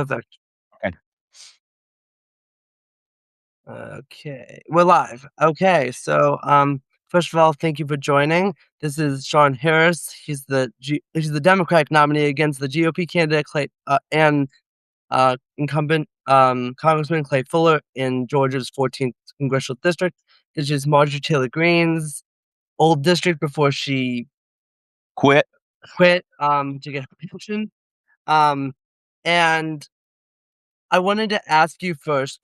Perfect. Okay. Okay, we're live. Okay, so first of all, thank you for joining. This is Shawn Harris. He's the Democratic nominee against the GOP candidate Clay and incumbent Congressman Clay Fuller in Georgia's 14th congressional district. This is Marjorie Taylor Greene's old district before she Quit. quit to get her pension. And I wanted to ask you first.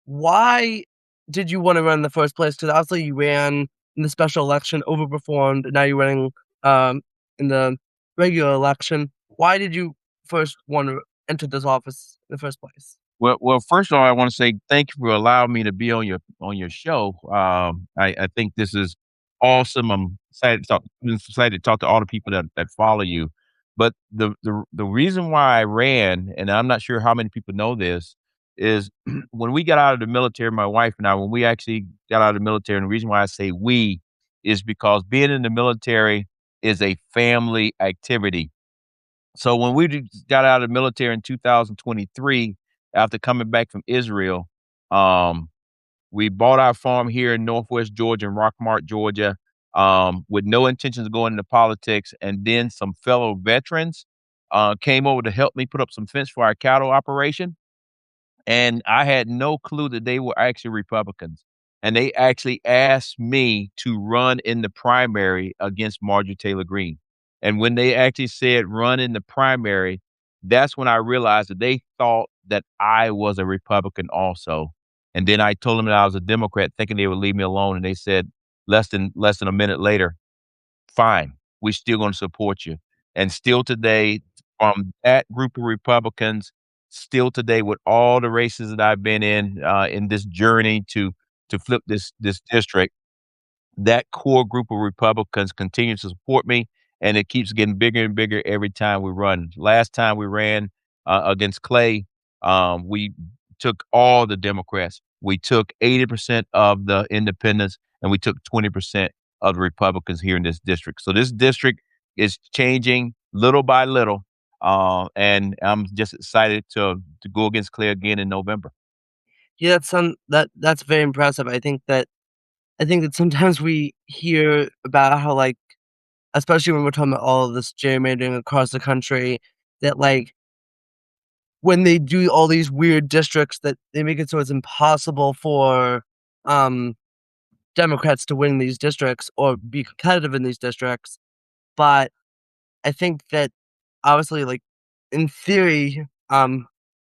Why did you wanna run in the first place? Because obviously you ran in the special election, overperformed, and now you're running, in the regular election. Why did you first wanna enter this office in the first place? Well, first of all, I wanna say thank you for allowing me to be on your show. I think this is awesome. I'm excited to talk to all the people that follow you. But the reason why I ran, and I'm not sure how many people know this, is when we got out of the military, my wife and I, when we actually got out of the military, and the reason why I say we is because being in the military is a family activity. So when got out of the military in 2023, after coming back from Israel, um, we bought our farm here in Northwest Georgia, in Rockmart, Georgia, with no intentions of going into politics. And then some fellow veterans came over to help me put up some fence for our cattle operation. And I had no clue that they were actually Republicans. And they actually asked me to run in the primary against Marjorie Taylor Greene. And when they actually said run in the primary, that's when I realized that they thought that I was a Republican also. And then I told them that I was a Democrat, thinking they would leave me alone. And they said less than a minute later, fine, we're still gonna support you. And still today, from that group of Republicans, still today with all the races that I've been in this journey to flip this district, that core group of Republicans continues to support me, and it keeps getting bigger and bigger every time we run. Last time we ran against Clay, we took all the Democrats. We took 80% of the independents, and we took 20% of the Republicans here in this district. So this district is changing little by little, and I'm just excited to go against Clay again in November. Yeah, that's very impressive. I think that sometimes we hear about how, like, especially when we're talking about all of this gerrymandering across the country, that, like, when they do all these weird districts that they make it so it's impossible for, um, Democrats to win these districts or be competitive in these districts, but I think that obviously, like, in theory,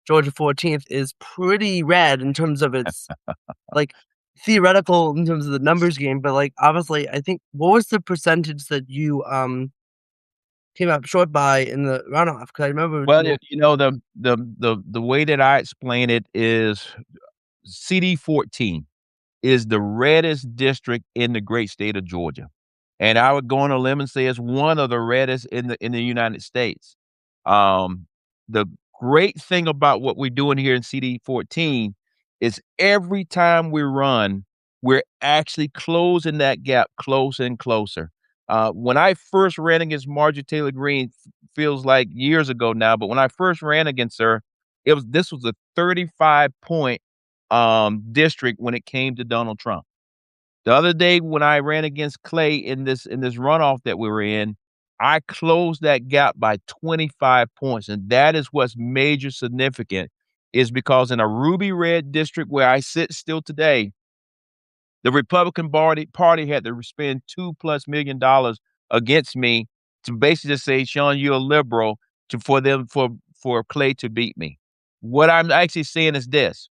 Georgia 14th is pretty red in terms of its, like, theoretical in terms of the numbers game, but, like, obviously, I think what was the percentage that you, came out short by in the runoff? Because I remember Well, you the way that I explain it is CD 14 is the reddest district in the great state of Georgia. And I would go on a limb and say it's one of the reddest in the United States. The great thing about what we're doing here in CD 14 is every time we run, we're actually closing that gap closer and closer. When I first ran against Marjorie Taylor Greene, feels like years ago now, but when I first ran against her, this was a 35 point district when it came to Donald Trump. The other day when I ran against Clay in this runoff that we were in, I closed that gap by 25 points, and that is what's major significant, is because in a ruby red district where I sit still today, the Republican party had to spend $2+ million against me to basically just say, "Shawn, you're a liberal," for Clay to beat me. What I'm actually saying is this: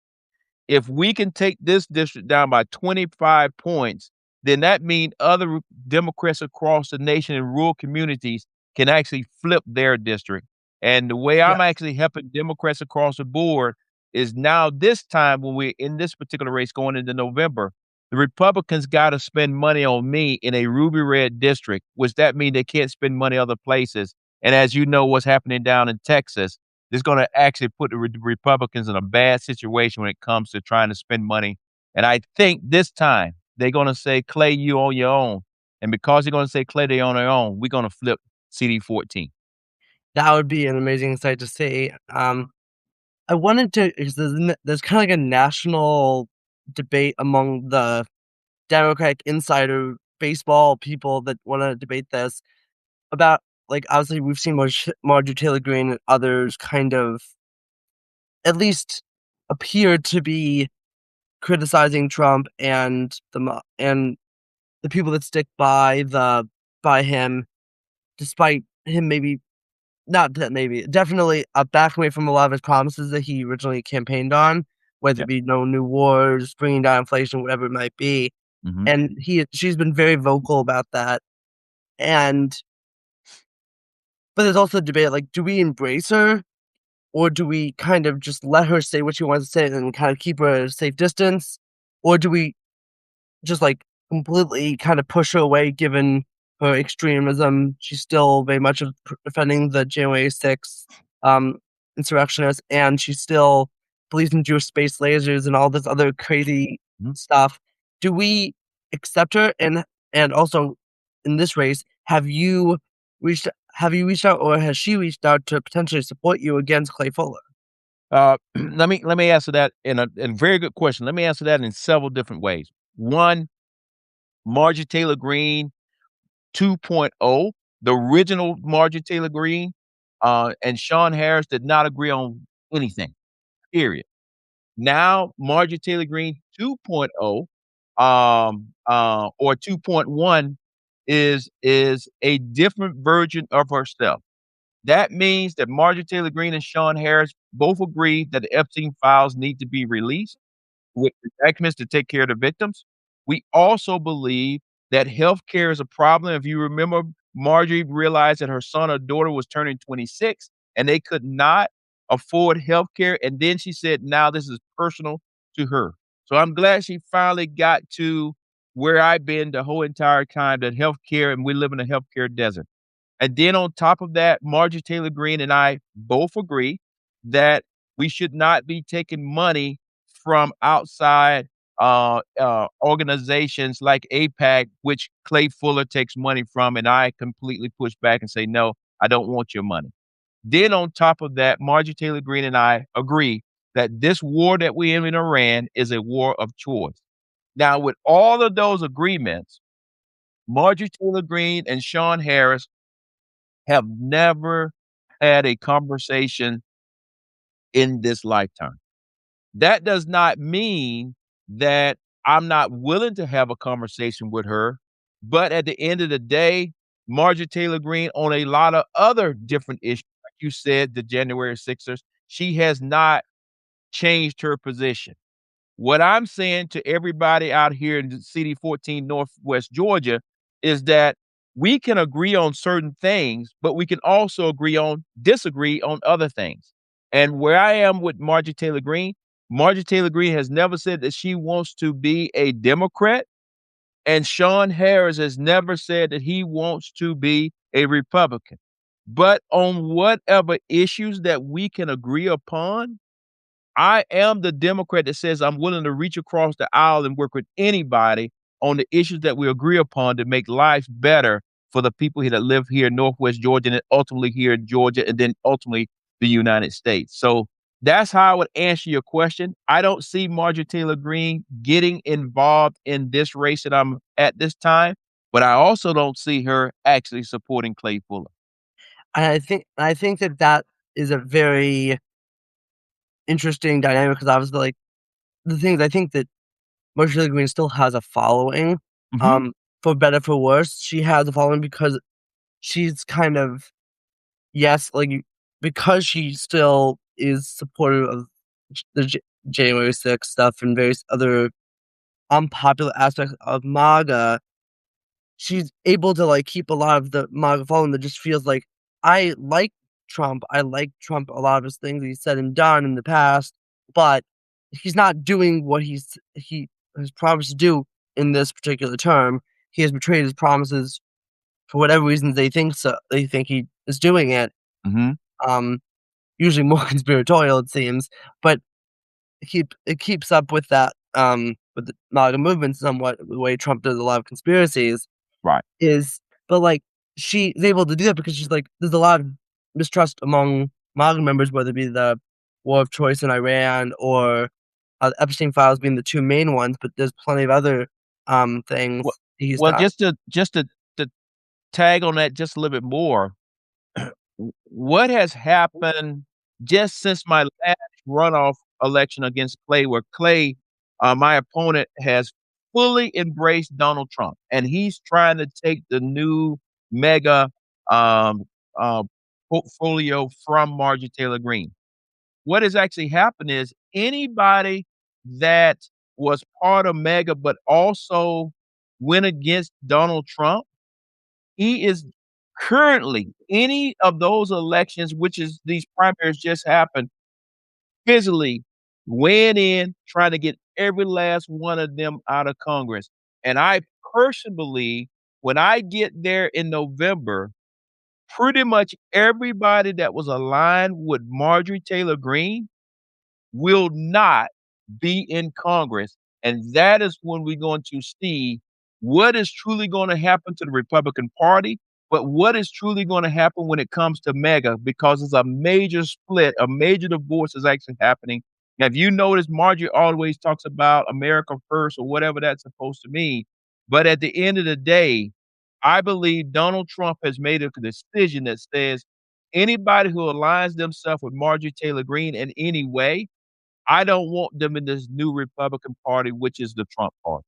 if we can take this district down by 25 points, then that means other Democrats across the nation in rural communities can actually flip their district. And the way I'm yes. actually helping Democrats across the board is now this time when we're in this particular race going into November, the Republicans got to spend money on me in a ruby red district, which that means they can't spend money other places. And as you know, what's happening down in Texas, it's gonna actually put the Republicans in a bad situation when it comes to trying to spend money, and I think this time they're gonna say, "Clay, you on your own," and because they're gonna say, "Clay, they on their own," we're gonna flip CD 14. that would be an amazing sight to see. I wanted to 'cause there's kinda like a national debate among the Democratic insider baseball people that wanna debate this about, like, obviously, we've seen Marjorie Taylor Greene and others kind of at least appear to be criticizing Trump and the people that stick by him despite him maybe not that maybe, definitely, backing away from a lot of his promises that he originally campaigned on, whether Yeah. it be no new wars, bringing down inflation, whatever it might be, Mhm. and she's been very vocal about that, and but there's also a debate, like, do we embrace her, or do we kind of just let her say what she wants to say and kind of keep her at a safe distance, or do we just, like, completely kinda push her away given her extremism. She's still very much of defending the January 6th, insurrectionists, and she still believes in Jewish space lasers and all this other crazy Mhm. stuff. Do we accept her? And also, in this race, have you reached out or has she reached out to potentially support you against Clay Fuller? Let me answer that in a very good question. Let me answer that in several different ways. One, Marjorie Taylor Greene 2.0, the original Marjorie Taylor Greene, and Shawn Harris did not agree on anything, period. Now, Marjorie Taylor Greene 2.0, or 2.1 is a different version of herself. That means that Marjorie Taylor Greene and Shawn Harris both agree that the Epstein files need to be released with documents to take care of the victims. We also believe that healthcare is a problem. If you remember, Marjorie realized that her son or daughter was turning 26 and they could not afford healthcare. And then she said, now this is personal to her. So I'm glad she finally got to where I've been the whole entire time, that healthcare, and we live in a healthcare desert. And then on top of that, Marjorie Taylor Greene and I both agree that we should not be taking money from outside organizations like APAC, which Clay Fuller takes money from, and I completely push back and say, no, I don't want your money. Then on top of that, Marjorie Taylor Greene and I agree that this war that we in Iran is a war of choice. Now, with all of those agreements, Marjorie Taylor Greene and Shawn Harris have never had a conversation in this lifetime. That does not mean that I'm not willing to have a conversation with her, but at the end of the day, Marjorie Taylor Greene on a lot of other different issues, like you said, the January Sixers, she has not changed her position. What I'm saying to everybody out here in the CD14 Northwest Georgia is that we can agree on certain things, but we can also disagree on other things. And where I am with Marjorie Taylor Greene has never said that she wants to be a Democrat, and Shawn Harris has never said that he wants to be a Republican. But on whatever issues that we can agree upon, I am the Democrat that says I'm willing to reach across the aisle and work with anybody on the issues that we agree upon to make lives better for the people here that live here in Northwest Georgia and then ultimately here in Georgia and then ultimately the United States. So that's how I would answer your question. I don't see Marjorie Taylor Greene getting involved in this race that I'm at this time, but I also don't see her actually supporting Clay Fuller. And I think that that is a very interesting dynamic because obviously, like, the thing is I think that Marjorie Green still has a following, Mhm. um, for better for worse. She has a following because she's kind of yes, like, because she still is supportive of the January 6th stuff and various other unpopular aspects of MAGA, she's able to, like, keep a lot of the MAGA following that just feels like, "I like Trump. I like Trump, a lot of his things he's said and done in the past, but he's not doing what he has promised to do in this particular term. He has betrayed his promises for whatever reasons they think he is doing it." Mhm. Um, Usually more conspiratorial, it seems, but it keeps up with the MAGA movement somewhat, the way Trump does a lot of conspiracies. Right. Is but, like, she is able to do that because she's like, there's a lot of mistrust among MAGA members, whether it be the war of choice in Iran or Epstein files being the two main ones, but there's plenty of other Well things he's well, done. just to tag on that just a little bit more, what has happened just since my last runoff election against Clay, where Clay, my opponent, has fully embraced Donald Trump, and he's trying to take the new mega um, uh, portfolio from Marjorie Taylor Greene. What has actually happened is anybody that was part of mega, but also went against Donald Trump, he is currently any of those elections, which is these primaries just happened, physically weighing in, trying to get every last one of them out of Congress. And I personally believe when I get there in November, pretty much everybody that was aligned with Marjorie Taylor Greene will not be in Congress. And that is when we're going to see what is truly going to happen to the Republican Party, but what is truly going to happen when it comes to MAGA, because it's a major split, a major divorce is actually happening. Now, if you notice, Marjorie always talks about America first or whatever that's supposed to mean. But at the end of the day, I believe Donald Trump has made a decision that says anybody who aligns themselves with Marjorie Taylor Greene in any way, I don't want them in this new Republican Party, which is the Trump Party.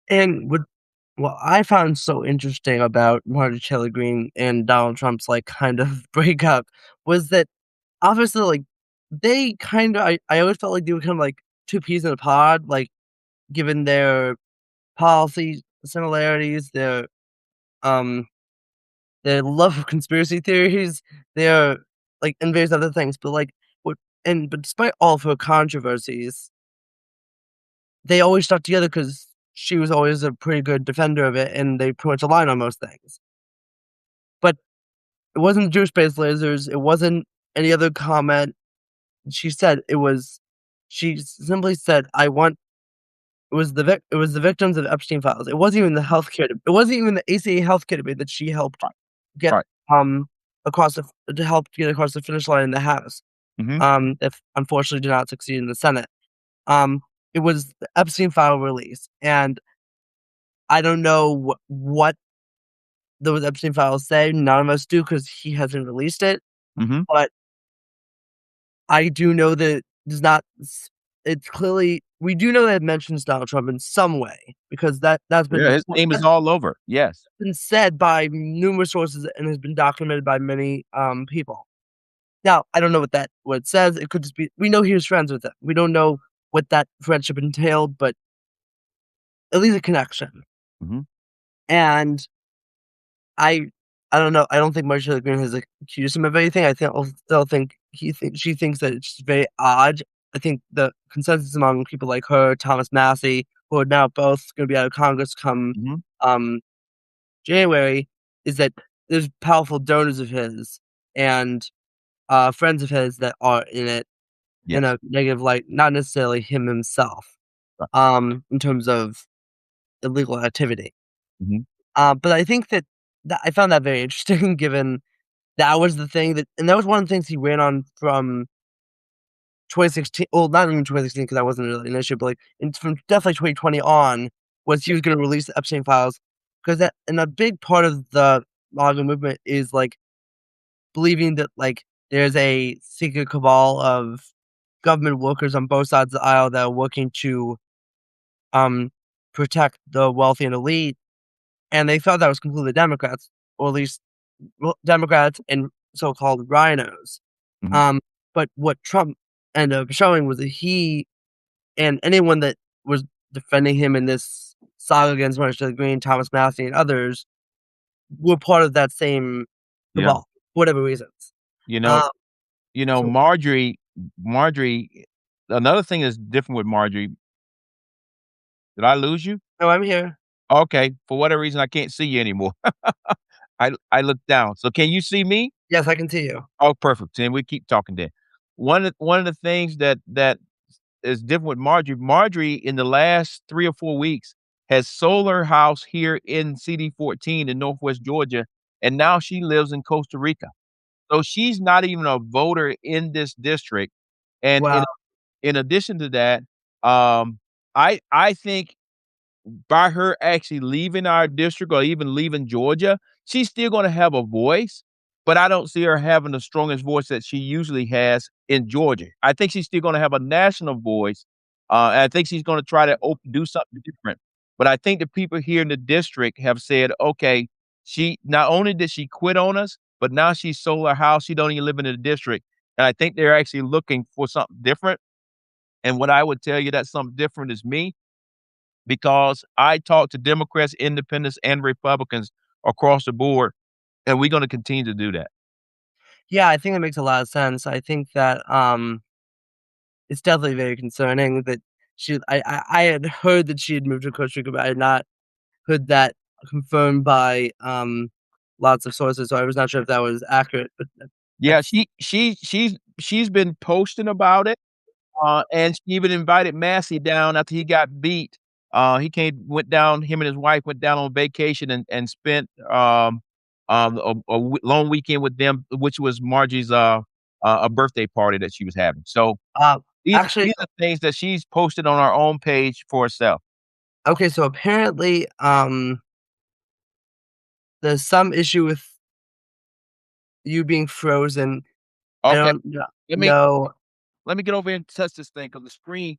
And what I found so interesting about Marjorie Taylor Greene and Donald Trump's, like, kind of breakup was that obviously, like, they kinda I always felt like they were kind of like 2 peas in a pod, like, given their policy similarities, um, their love of conspiracy theories, their, like, and various other things, but, like, what but despite all of her controversies, they always stuck together because she was always a pretty good defender of it, and they pretty much aligned on most things. But it wasn't Jewish-based lasers, it wasn't any other comment she said, she simply said, "I want" it was the victims of Epstein files. It wasn't even the ACA healthcare debate that she helped Right, get, right. um, across the to help get across the finish line in the House, Mhm, if unfortunately did not succeed in the Senate. Um, it was the Epstein file release, and I don't know what those Epstein files say, none of us do because he hasn't released it, mhm. but I do know that does not s it's clearly we do know that it mentions Donald Trump in some way because Yeah, his name is that's all over. Yes. been said by numerous sources and has been documented by many, people. Now, I don't know what it says, it could just be we know he was friends with him. We don't know what that friendship entailed, but at least a connection, Mhm. and I I don't know, I don't think Marjorie Green has accused him of anything, I still think she thinks that it's just very odd. I think the consensus among people like her, Thomas Massie, who are now both gonna be out of Congress come, Mhm. um, January, is that there's powerful donors of his and, friends of his that are in it in Yes. a negative light, not necessarily him himself, Right. in terms of illegal activity. Mhm. But I think that I found that very interesting given that was the thing that was one of the things he ran on from 2016, well, not even 2016 because that wasn't really an issue, but, like, it's from definitely 2020 on, was he was gonna release the Epstein files, 'cause that and a big part of the MAGA movement is, like, believing that, like, there's a secret cabal of government workers on both sides of the aisle that are working to, um, protect the wealthy and elite, and they thought that was completely Democrats, or at least Democrats and so-called rhinos. Mhm. Um, but what Trump ended up showing was that he and anyone that was defending him in this saga against Marjorie Green, Thomas Massie, and others were part of that same Yeah. cabal, for whatever reasons. You know Um, you know, so Marjorie another thing that's different with Marjorie, did I lose you? no, I'm here. Okay, for whatever reason, I can't see you anymore. I looked down. So can you see me? Yes, I can see you. Oh, perfect. Then we keep talking then. One of the things that is different with Marjorie in the last 3 or 4 weeks has sold her house here in CD 14 in Northwest Georgia, and now she lives in Costa Rica. So she's not even a voter in this district, and Wow. in addition to that, um, I think by her actually leaving our district or even leaving Georgia, she's still gonna have a voice, but I don't see her having the strongest voice that she usually has in Georgia. I think she's still gonna have a national voice, and I think she's gonna try to do something different. But I think the people here in the district have said, "Okay, she not only did she quit on us, but now she sold her house, she don't even live in the district." And I think they're actually looking for something different, and what I would tell you that something different is me because I talk to Democrats, independents, and Republicans across the board, and we're gonna continue to do that. Yeah, I think that makes a lot of sense. I think that, it's definitely very concerning that I had heard that she had moved to Costa Rica, but I had not heard that confirmed by, lots of sources, so I was not sure if that was accurate, but Yeah, that's she's been posting about it, and she even invited Massey down after he got beat. He came went down him and his wife went down on vacation and spent, long weekend with them, which was Margie's, a birthday party that she was having. So, uh, these actually these are things that she's posted on her own page for herself. okay, so apparently, there's some issue with you being frozen. I Okay, don't let me know. let me get over here and touch this thing because the screen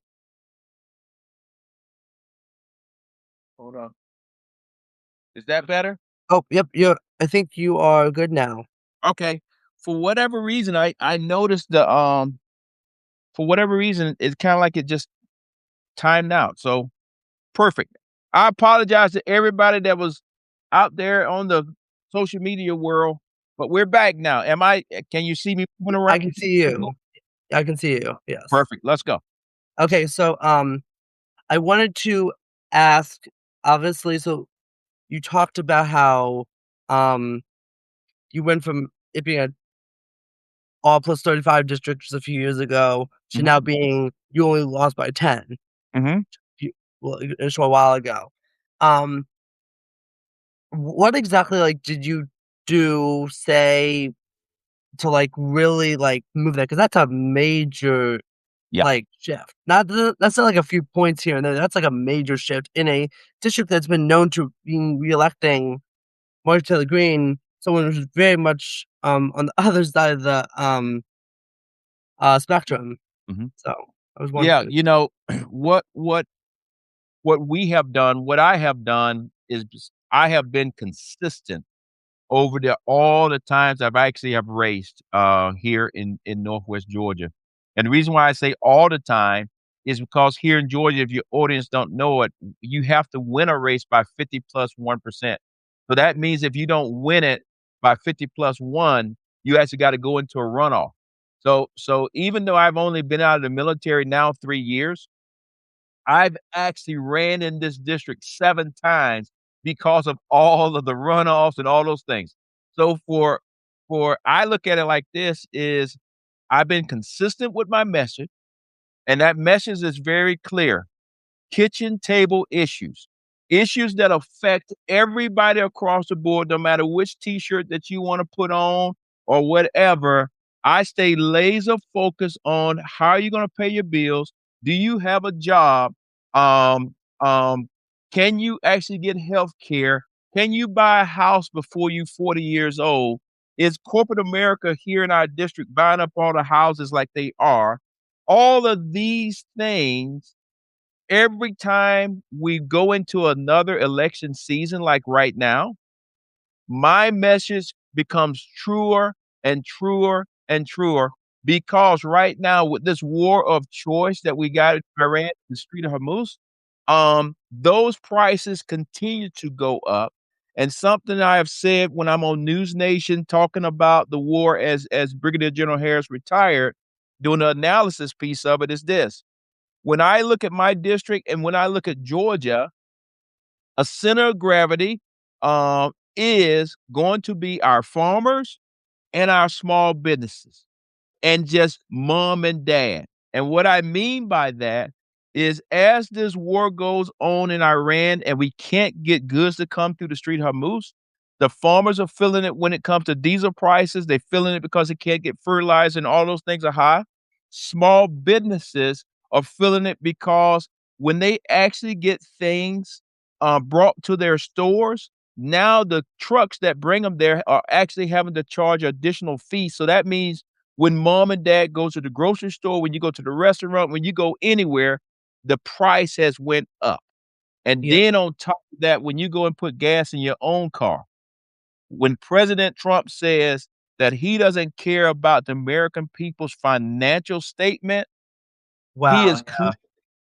hold on. Is that better? Oh, yep, I think you are good now. Okay. For whatever reason, I noticed for whatever reason, it's kinda like it just timed out, so perfect. I apologize to everybody that was out there on the social media world, but we're back now. Can you see me moving around? I can see you. I can see you, yes. Perfect, let's go. Okay, so, I wanted to ask, obviously, so you talked about how, um, you went from it being an all plus 35 district just a few years ago to Mhm, now being you only lost by 10 mhm. few just a while ago. Um, what exactly, like, did you do, say, to, like, really, like, move that? Because that's a major, Yeah, like, shift. That's not like a few points here and there, that's like a major shift in a district that's been known to being reelecting Marjorie Taylor Greene, someone who's very much, on the other side of the, spectrum. mhm. So, I was Yeah, wondering. what what we have done what I have done is I have been consistent over there all the times I've actually have raced, here in Northwest Georgia. And the reason why I say all the time is because here in Georgia, if your audience don't know it, you have to win a race by 50 plus 1%. So that means if you don't win it by 50 plus 1, you actually gotta go into a runoff. So even though I've only been out of the military now 3 years, I've actually ran in this district 7 times because of all of the runoffs and all those things. So for I look at it like this is I've been consistent with my message, and that message is very clear kitchen table issues, issues that affect everybody across the board, no matter which t-shirt that you want to put on or whatever. I stay laser focused on how are you going to pay your bills? Do you have a job? Um, um, can you actually get health care? Can you buy a house before you 40 years old? Is corporate America here in our district buying up all the houses like they are? All of these things every time we go into another election season like right now, my message becomes truer and truer and truer because right now with this war of choice that we got in Iran, the Street of Hormuz, those prices continue to go up. And something I have said when I'm on News Nation talking about the war as Brigadier General Harris retired, doing the analysis piece of it is this. When I look at my district and when I look at Georgia, a center of gravity is going to be our farmers and our small businesses and just mom and dad. And what I mean by that is as this war goes on in Iran and we can't get goods to come through the Street Hormuz, The farmers are feeling it when it comes to diesel prices. They're feeling it because they can't get fertilizer and all those things are high. Small businesses are feeling it because when they actually get things brought to their stores, now the trucks that bring them there are actually having to charge additional fees. So that means when mom and dad go to the grocery store, when you go to the restaurant, when you go anywhere, the price has went up. And Yeah. then on top of that, when you go and put gas in your own car, when President Trump says that he doesn't care about the American people's financial statement, he Wow, is clearly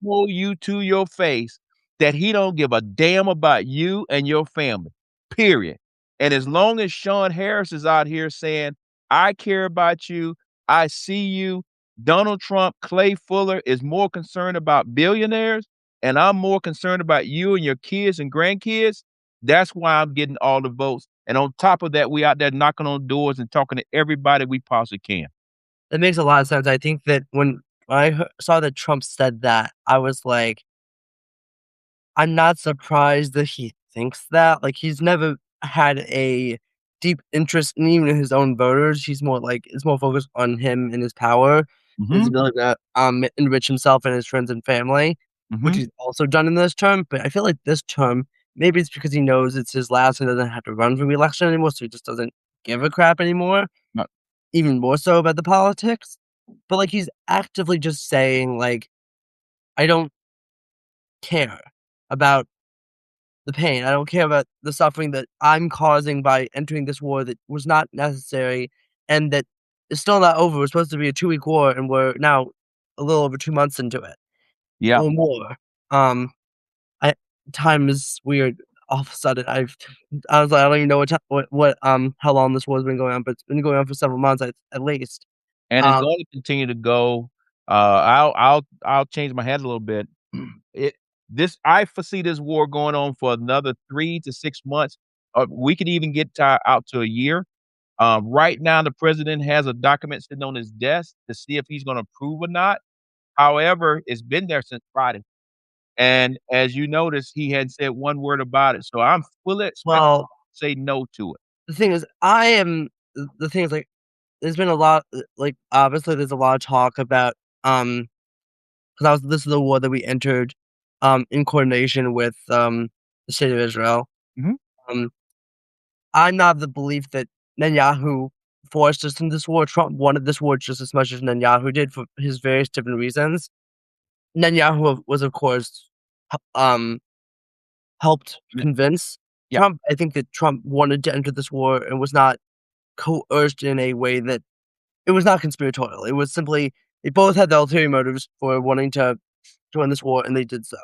yeah. told you to your face that he don't give a damn about you and your family, period. And as long as Shawn Harris is out here saying, "I care about you, I see you," Donald Trump, Clay Fuller is more concerned about billionaires, and I'm more concerned about you and your kids and grandkids. That's why I'm getting all the votes. And on top of that, we out there knocking on doors and talking to everybody we possibly can. That makes a lot of sense. I think that when saw that Trump said that, I was like, I'm not surprised that he thinks that. Like, he's never had a deep interest in even his own voters. He's more like it's more focused on him and his power, his Mhm, ability to enrich himself and his friends and family, which mhm. he's also done in this term. But I feel like this term, maybe it's because he knows it's his last and doesn't have to run for re-election anymore, so he just doesn't give a crap anymore, Uh, even more so about the politics. But like he's actively just saying, like, I don't care about the pain. I don't care about the suffering that I'm causing by entering this war that was not necessary and that is still not over. It's supposed to be a 2-week war, and we're now a little over 2 months into it yeah. or more. Um, I time is weird. All of a sudden, I was like, I don't even know how long this war's been going on, but it's been going on for several months at least. And it's Um, going to continue to go. I'll change my head a little bit. It this I foresee this war going on for another 3 to 6 months. We could even get to out to a year. Right now, the president has a document sitting on his desk to see if he's gonna approve or not. However, it's been there since Friday, and as you notice, he hadn't said one word about it, so I'm fully expecting well, to say no to it. the thing is, I am the thing is, like, there's been a lot, like, obviously, there's a lot of talk about, um 'cause I was this is the war that we entered, in coordination with, the state of Israel. Mhm. Um, I'm not of the belief that Netanyahu forced us into this war. Trump wanted this war just as much as Netanyahu did for his various different reasons. Netanyahu was, of course, h helped Mm, convince yeah. Trump. I think that Trump wanted to enter this war and was not coerced in a way that it was not conspiratorial. It was simply they both had the ulterior motives for wanting to join this war, and they did so.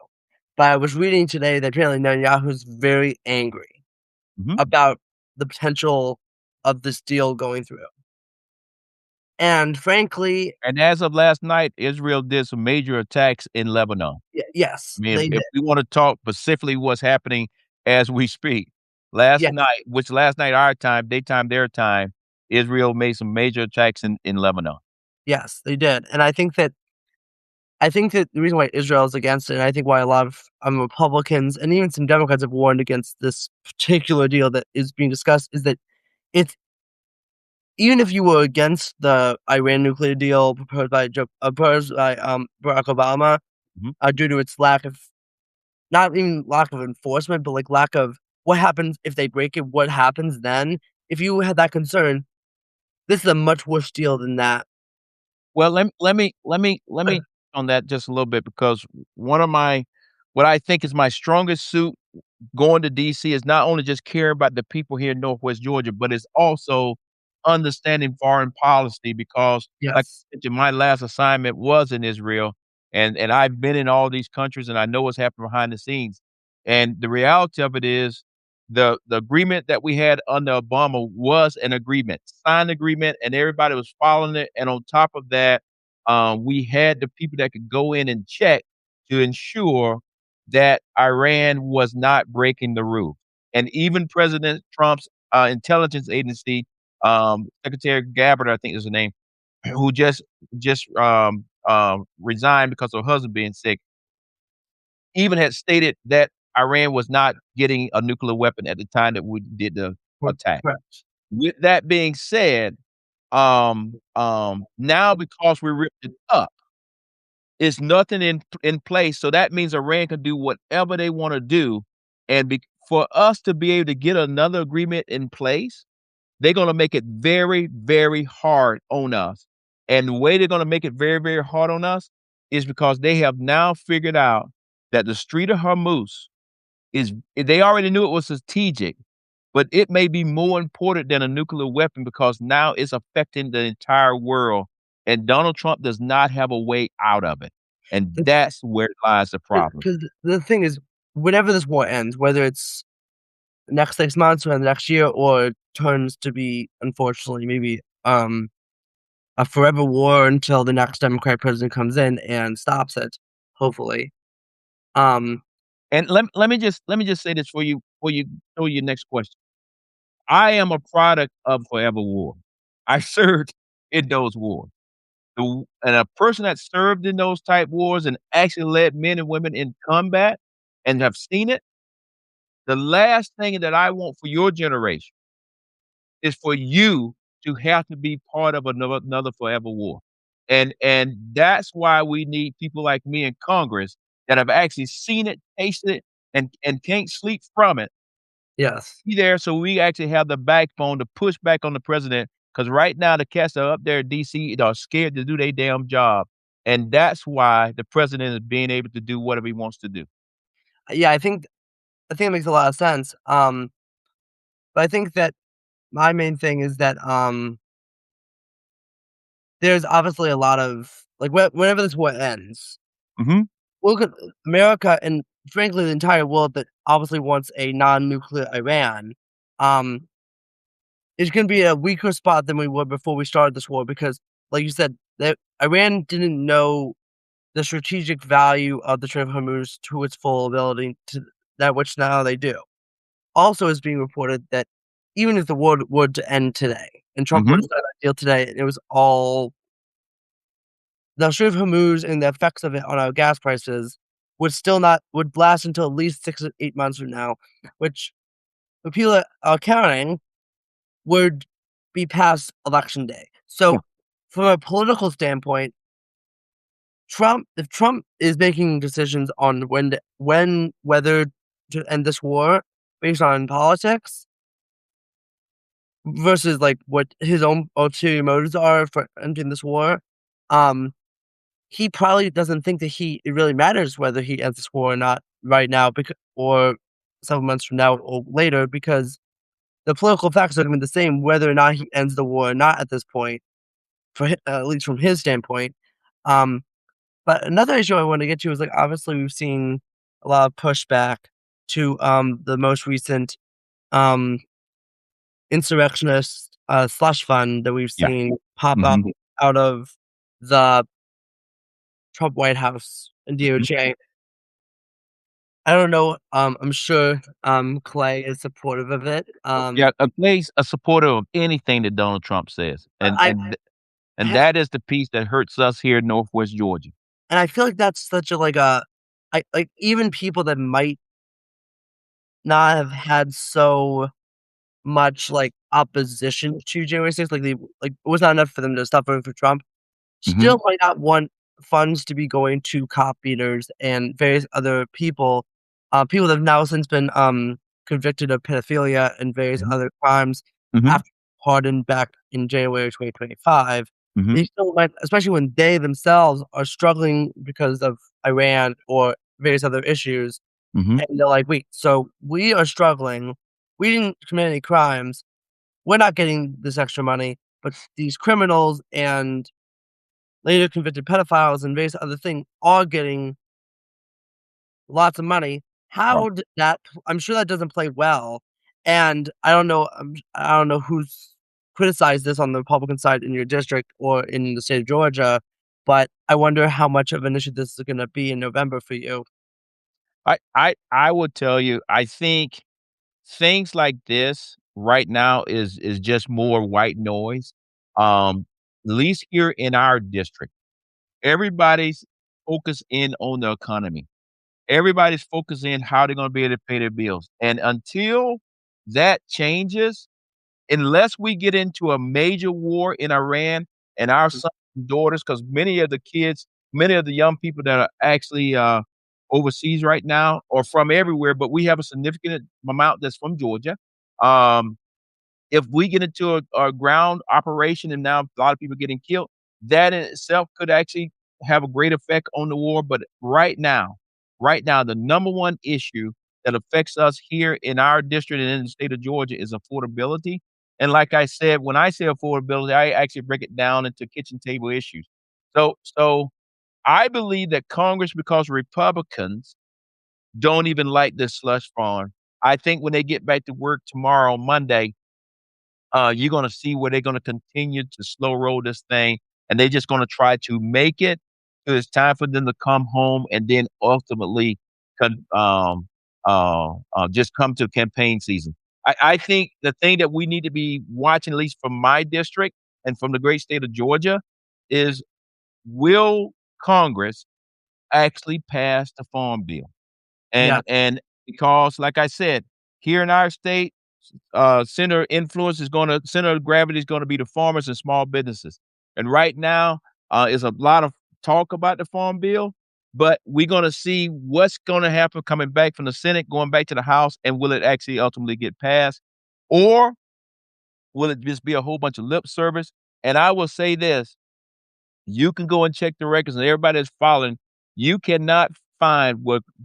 But I was reading today that apparently Netanyahu's very angry Mhm. about the potential of this deal going through. And frankly, And as of last night, Israel did some major attacks in Lebanon. yes, I mean, they if did. we wanna talk specifically what's happening as we speak, last Yes, night last night our time, daytime their time, Israel made some major attacks in Lebanon. yes, they did. And I think that the reason why Israel is against it, and I think why a lot of Republicans and even some Democrats have warned against this particular deal that is being discussed, is that it's even if you were against the Iran nuclear deal proposed by Barack Obama, Mhm. due to its lack of not even lack of enforcement, but, like, lack of what happens if they break it, what happens then? If you had that concern, this is a much worse deal than that. Well, let me on that just a little bit because one of my what I think is my strongest suit going to DC is not only just caring about the people here in Northwest Georgia, but it's also understanding foreign policy because, like Yes. I mentioned, my last assignment was in Israel, and I've been in all these countries, and I know what's happening behind the scenes. And the reality of it is, the agreement that we had under Obama was an agreement, signed agreement, and everybody was following it. And on top of that, we had the people that could go in and check to ensure that Iran was not breaking the rules. And even President Trump's intelligence agency, Secretary Gabbard, I think is the name, who just resigned because of her husband being sick, even had stated that Iran was not getting a nuclear weapon at the time that we did attack. Correct. With that being said, now because we ripped it up, it's nothing in place, so that means Iran can do whatever they wanna do, and for us to be able to get another agreement in place, they're gonna make it very, very hard on us, and the way they're gonna make it very, very hard on us is because they have now figured out that the Strait of Hormuz is they already knew it was strategic, but it may be more important than a nuclear weapon because now it's affecting the entire world, and Donald Trump does not have a way out of it, and that's where lies the problem. Because the thing is, whenever this war ends, whether it's next 6 months or the next year or it turns to be, unfortunately, maybe, a forever war until the next Democratic president comes in and stops it, hopefully. Um, And let me just say this before you throw your next question. I am a product of forever war. I served in those wars. And a person that served in those type wars and actually led men and women in combat and have seen it, the last thing that I want for your generation is for you to have to be part of another forever war. And that's why we need people like me in Congress that have actually seen it, tasted it, and can't sleep from it, yes. be there so we actually have the backbone to push back on the president. Because right now the cats that are up there in DC are scared to do their damn job, and that's why the president is being able to do whatever he wants to do. Yeah, I think it makes a lot of sense, but I think that my main thing is that, there's obviously a lot of like, whenever this war ends, Mhm. look at America and frankly the entire world that obviously wants a non-nuclear Iran, um, is gonna be a weaker spot than we were before we started this war because, like you said, that Iran didn't know the strategic value of the Strait of Hormuz to its full ability to that which now they do. Also, is being reported that even if the war were to end today and Trump were to Mhm. sign that deal today, and it was all the Strait of Hormuz and the effects of it on our gas prices would last until at least 6 to 8 months from now, which the people that are counting would be past election day. Yeah. So, from a political standpoint, if Trump is making decisions on whether to end this war based on politics versus, like, what his own ulterior motives are for ending this war, um, he probably doesn't think that it really matters whether he ends this war or not right now or several months from now or later because the political facts are gonna be the same whether or not he ends the war or not at this point, at least from his standpoint. Um, but another issue I wanna get to is, like, obviously, we've seen a lot of pushback to, the most recent, um, insurrectionist, slush fund that we've Yeah. seen pop up Mhm. out of the Trump White House and Mhm. DOJ. I don't know, I'm sure, Clay is supportive of it, Yeah, Clay's a supporter of anything that Donald Trump says, but and that is the piece that hurts us here in Northwest Georgia. I feel like that's such a, like, even people that might not have had so much, like, opposition to January 6th, like, it was not enough for them to stop voting for Trump, Mhm. still might not want funds to be going to cop beaters and various other people that have now since been, convicted of pedophilia and various Mhm. other crimes Mhm. after pardoned back in January 2025. Mhm. They still might especially when they themselves are struggling because of Iran or various other issues, Mhm. and they're like, "Wait, so we are struggling, we didn't commit any crimes, we're not getting this extra money, but these criminals and later convicted pedophiles and various other things are getting lots of money. Right. How did that I'm sure that doesn't play well, and I don't know who's criticized this on the Republican side in your district or in the state of Georgia, but I wonder how much of an issue this is gonna be in November for you. I would tell you, I think things like this right now is just more white noise. At least here in our district, everybody's focused in on the economy. Everybody's focused in how they're gonna be able to pay their bills, and until that changes, unless we get into a major war in Iran and our sons and daughters, because many of the young people that are actually, overseas right now are from everywhere, but we have a significant amount that's from Georgia. Um, if we get into a ground operation and now a lot of people getting killed, that in itself could actually have a great effect on the war. But right now, the number one issue that affects us here in our district and in the state of Georgia is affordability. And like I said, when I say affordability, I actually break it down into kitchen table issues. So I believe that Congress, because Republicans don't even like this slush fund, I think when they get back to work tomorrow, Monday, you're gonna see where they're gonna continue to slow roll this thing, and they're just gonna try to make it till it's time for them to come home and then ultimately con just come to campaign season. I think the thing that we need to be watching, at least from my district and from the great state of Georgia, is will Congress actually pass the Farm Bill? Yeah. And because, like I said, here in our state, center of gravity is gonna be the farmers and small businesses. And right now, is a lot of talk about the farm bill, but we're gonna see what's gonna happen coming back from the Senate, going back to the House, and will it actually ultimately get passed? Or will it just be a whole bunch of lip service? And I will say this, you can go and check the records and everybody that's following, you cannot find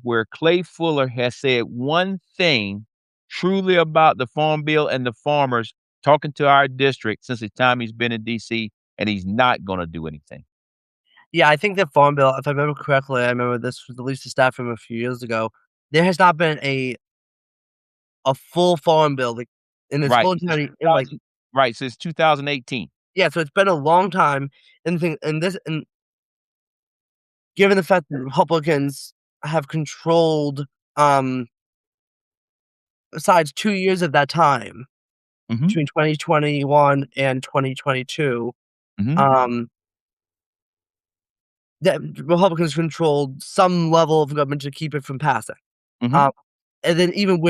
where Clay Fuller has said one thing truly about the Farm Bill and the farmers talking to our district since the time he's been in DC, and he's not gonna do anything. Yeah, I think the Farm Bill, if I remember correctly, I remember this was released to staff from a few years ago. There has not been a full Farm Bill, like, in its Right, full since entirety in, like 2000 right, since 2018. yeah, so it's been a long time, and given the fact that Republicans have controlled, um, besides 2 years of that time, Mhm, between 2021 and 2022, mhm, um, that Republicans controlled some level of government to keep it from passing. mhm, Um, and then even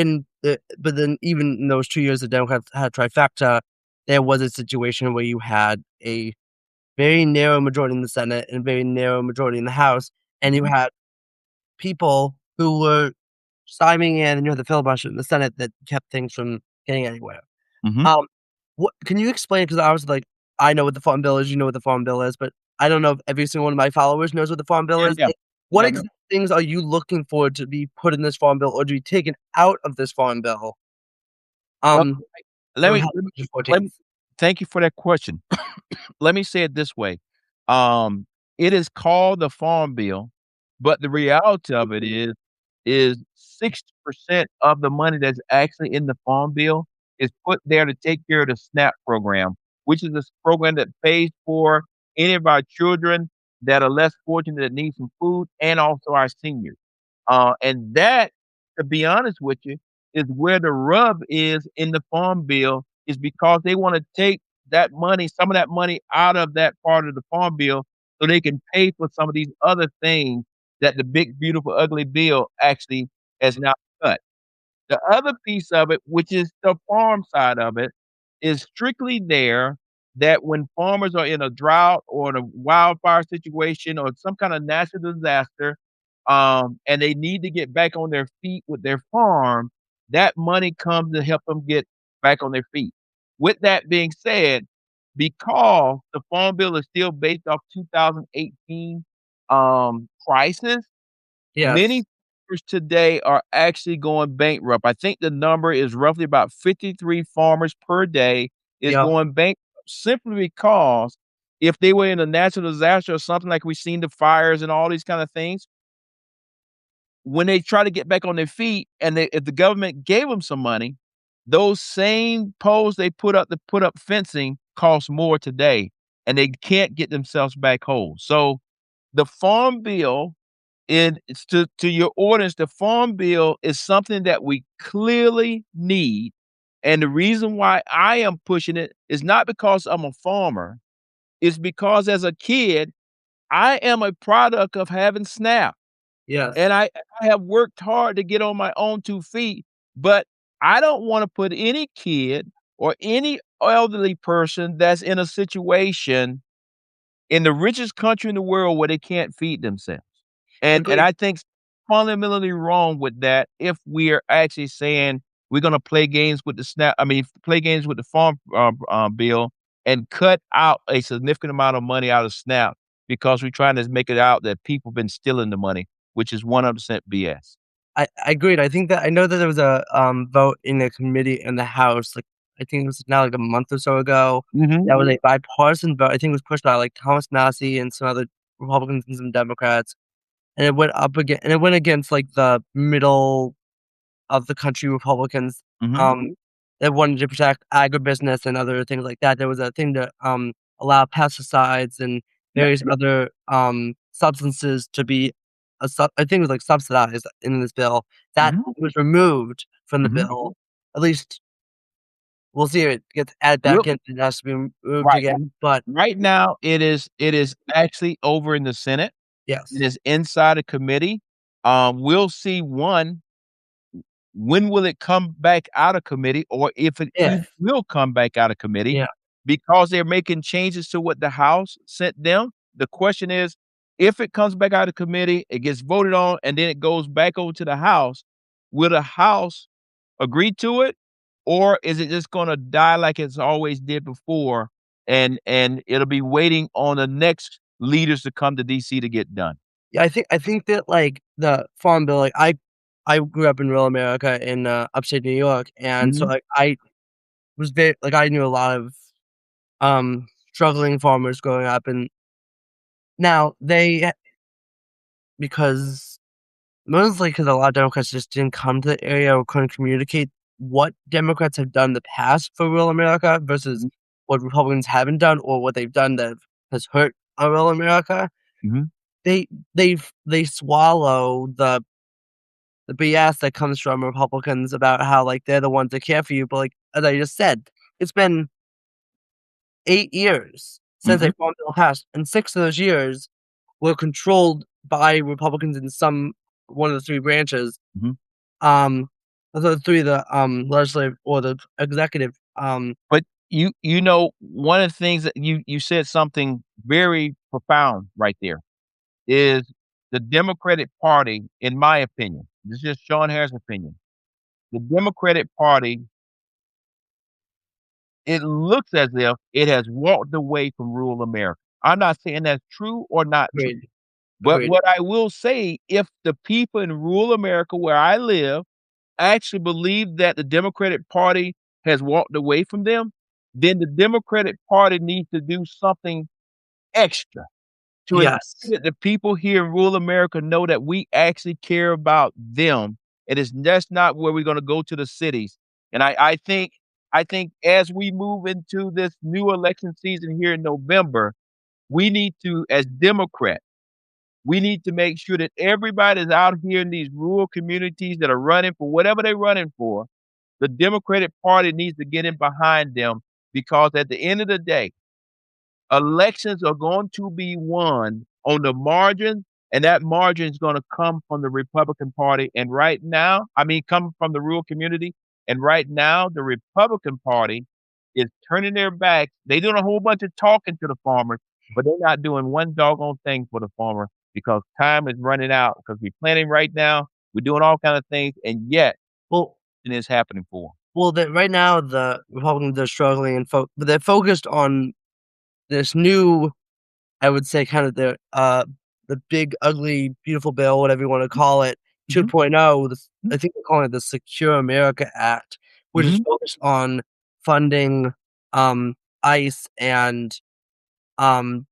in those 2 years the Democrats had trifecta, there was a situation where you had a very narrow majority in the Senate and a very narrow majority in the House, and you mhm, had people who were chiming in, and you had the filibuster in the Senate that kept things from getting anywhere. mhm. Um, what can you explain? Because I was like, I know what the Farm Bill is, you know what the Farm Bill is, but I don't know if every single one of my followers knows what the Farm Bill Yeah, is. yeah, What yeah. exact things are you looking for to be put in this Farm Bill or to be taken out of this Farm Bill, Well, um, that let would me help let me June let 14th? me thank you for that question. Let me say it this way. Um, it is called the Farm Bill, but the reality of it is 60% of the money that's actually in the Farm Bill is put there to take care of the SNAP program, which is this program that pays for any of our children that are less fortunate that need some food and also our seniors. And that, to be honest with you, is where the rub is in the Farm Bill is because they wanna take that money some of that money out of that part of the Farm Bill so they can pay for some of these other things that the big, beautiful, ugly bill actually has now cut. The other piece of it, which is the farm side of it, is strictly there that when farmers are in a drought or in a wildfire situation or some kind of natural disaster, and they need to get back on their feet with their farm, that money comes to help them get back on their feet. With that being said, because the farm bill is still based off 2018 prices, many Yes. farmers today are actually going bankrupt. I think the number is roughly about 53 farmers per day is Yep. going bankrupt simply because if they were in a natural disaster or something like we've seen the fires and all these kind of things, when they try to get back on their feet and if the government gave them some money, those same poles they put up fencing cost more today, and they can't get themselves back whole. So the farm bill and it's to your audience, the farm bill is something that we clearly need. And the reason why I am pushing it is not because I'm a farmer. It's because as a kid, I am a product of having SNAP. Yes. And I have worked hard to get on my own 2 feet, but I don't wanna put any kid or any elderly person that's in a situation in the richest country in the world where they can't feed themselves. And Agreed. I think fundamentally wrong with that if we are actually saying we're gonna play games with the play games with the farm, bill and cut out a significant amount of money out of SNAP because we're trying to make it out that people been stealing the money, which is 100% BS. I agreed. I think that I know that there was a, vote in a committee in the House, like, I think it was now, like, a month or so ago. Mhm, That was a bipartisan vote. I think it was pushed by, like, Thomas Massie and some other Republicans and some Democrats, and it went against, like, the middle of the country Republicans, mhm, um, that wanted to protect agribusiness and other things like that. There was a thing to, allow pesticides and yep, various other, substances to be I think it was, like, subsidized in this bill. That mhm, was removed from the mhm. bill. At least we'll see if it gets added We'll back in, it has to be removed right. again, but Right now, it is actually over in the Senate. It yes. is inside a committee. We'll see, when will it come back out of committee or if it even If. will come back out of committee Yeah. because they're making changes to what the House sent them. The question is, if it comes back out of committee, it gets voted on, and then it goes back over to the House, will the House agree to it, or is it just gonna die like it's always did before, and it'll be waiting on the next leaders to come to DC to get done? Yeah, I think that, like, the Farm Bill, like, I grew up in rural America in, upstate New York, and so, Mhm, like, I was very like, I knew a lot of, struggling farmers growing up, and now because mostly because a lot of Democrats just didn't come to the area or couldn't communicate what Democrats have done in the past for rural America versus mhm, what Republicans haven't done or what they've done that has hurt, rural America. mhm, They they swallow the BS that comes from Republicans about how, like, they're the ones that care for you, but, like, as I just said, it's been 8 years since mhm, a farm bill passed, and 6 of those years were controlled by Republicans in some one of the 3 branches, mhm. um, of the 3, the, legislative or the executive, But one of the things that you said something very profound right there, is the Democratic Party, in my opinion, this is just Shawn Harris' opinion, the Democratic Party, it looks as if it has walked away from rural America. I'm not saying that's true or not true, agreed, but agreed. what I will say, if the people in rural America where I live actually believe that the Democratic Party has walked away from them, then the Democratic Party needs to do something extra to ensure Yes. that the people here in rural America know that we actually care about them. It is that's not where we're gonna go to the cities. And I think as we move into this new election season here in November, we need to, as Democrats, we need to make sure that everybody's out here in these rural communities that are running for whatever they're running for. The Democratic Party needs to get in behind them because at the end of the day, elections are going to be won on the margin, and that margin is gonna come from the Republican Party, and right now come from the rural community, and right now, the Republican Party is turning their back. They doing a whole bunch of talking to the farmers, but they're not doing one doggone thing for the farmer because time is running out, because we're planting right now, we're doing all kind of things, and yet Well it is happening for 'em. the right now, the Republicans are struggling and but they're focused on this new I would say kind of the big, ugly, beautiful bill, whatever you wanna call it, Mhm, 2.0, mhm, I think they're calling it the Secure America Act, which is mhm, focused on funding, um, ICE and, um,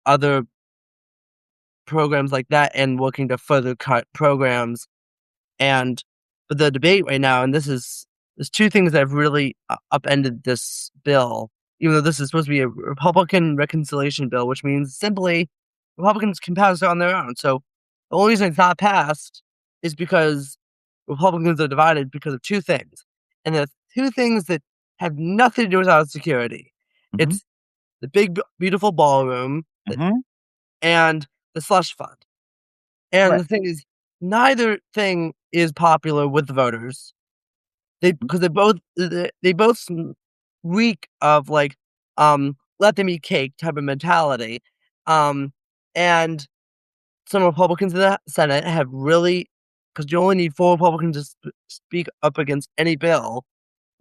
other programs like that and working to further cut programs. And but the debate right now, and there's 2 things that have really upended this bill, even though this is supposed to be a Republican reconciliation bill, which means simply Republicans can pass it on their own. So the only reason it's not passed is because Republicans are divided because of 2 things. And the 2 things that have nothing to do with housing security. mhm, It's the big, beautiful ballroom mhm. and the slush fund. And Right. the thing is, neither thing is popular with the voters. They Mhm, because they both reek of, like, let them eat cake type of mentality, and some Republicans in the Senate have really, because you only need 4 Republicans to speak up against any bill,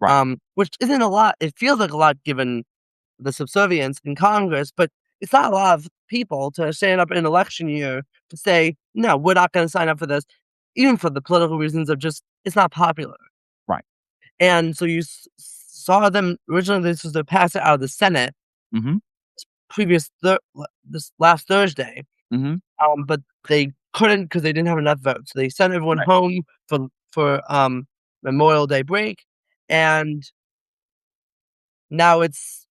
Right, which isn't a lot. It feels like a lot given the subservience in Congress, but it's not a lot of people to stand up in an election year to say, "No, we're not gonna sign up for this," even for the political reasons of just it's not popular. right. And so you saw them originally, this was to pass it out of the Senate Mhm, previous this last Thursday, mhm. but they couldn't because they didn't have enough votes. So they sent everyone Right. home for Memorial Day break, and now it's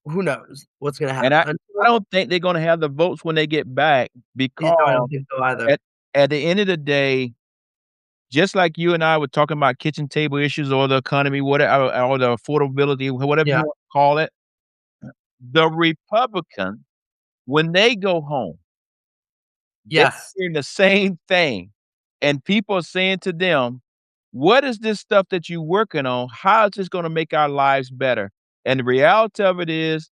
who knows what's gonna And happen. I don't think they're gonna have the votes when they get back Yeah, no, I because don't think so either. at the end of the day, just like you and I were talking about kitchen table issues or the economy, whatever, or the affordability, whatever you Yeah, wanna call it, the Republicans, when they go home, they're yes. hearing the same thing, and people are saying to them, "What is this stuff that you working on? How is this gonna make our lives better?" And the reality of it is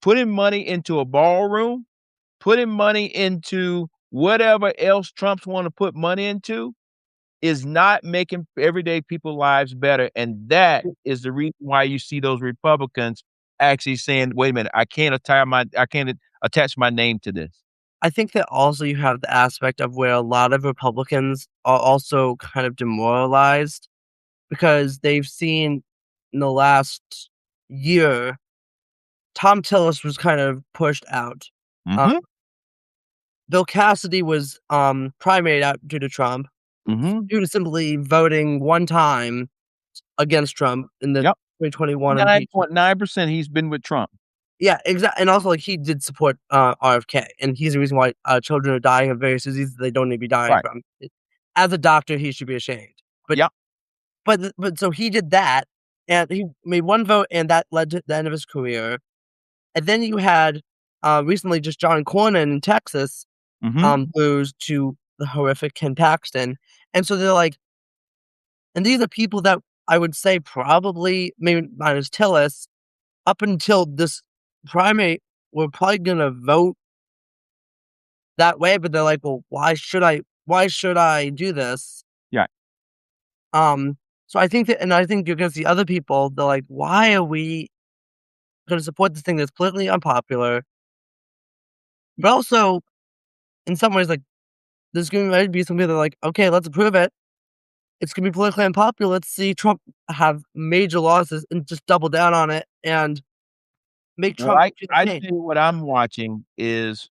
putting money into a ballroom, putting money into whatever else Trump's wanna put money into is not making everyday people lives better, and that is the reason why you see those Republicans actually saying, "Wait a minute, I can't attach my name to this." I think that also you have the aspect of where a lot of Republicans are also kind of demoralized because they've seen in the last year, Tom Tillis was kind of pushed out. Uh, Mhm, Bill Cassidy was, primaried out due to Trump, mhm, due to simply voting one time against Trump in the yep. 2021 impeachment. 9.9% he's been with Trump. Yeah, and also, like, he did support, RFK, and he's the reason why, children are dying of various diseases they don't need to be dying Right, from. As a doctor, he should be ashamed. But yep, so he did that, and he made one vote, and that led to the end of his career. And then you had, recently just John Cornyn in Texas, mhm. lose to the horrific Ken Paxton, and so they're like, and these are people that I would say probably, maybe minus Tillis, up until this primary, were probably gonna vote that way, but they're like, "Well, why should I do this?" Yeah. Um, so I think you're gonna see other people, they're like, "Why are we gonna support this thing that's politically unpopular?" But also, in some ways, like, there's gonna might be some people that are like, "Okay, let's approve it. It's gonna be politically unpopular. Let's see Trump have major losses and just double down on it and make Well, Trump I do the I change." tell you what I'm watching is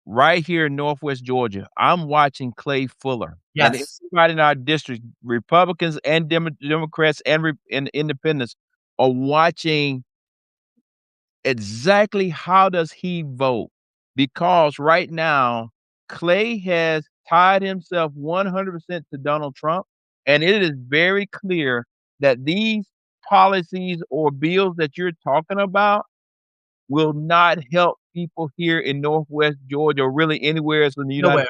right here in Northwest Georgia, I'm watching Clay Fuller, and Yes. everybody in our district, Republicans and Democrats and independents are watching exactly how does he vote, because right now, Clay has tied himself 100% to Donald Trump, and it is very clear that these policies or bills that you're talking about will not help people here in Northwest Georgia or really anywhere else in the United, Nowhere.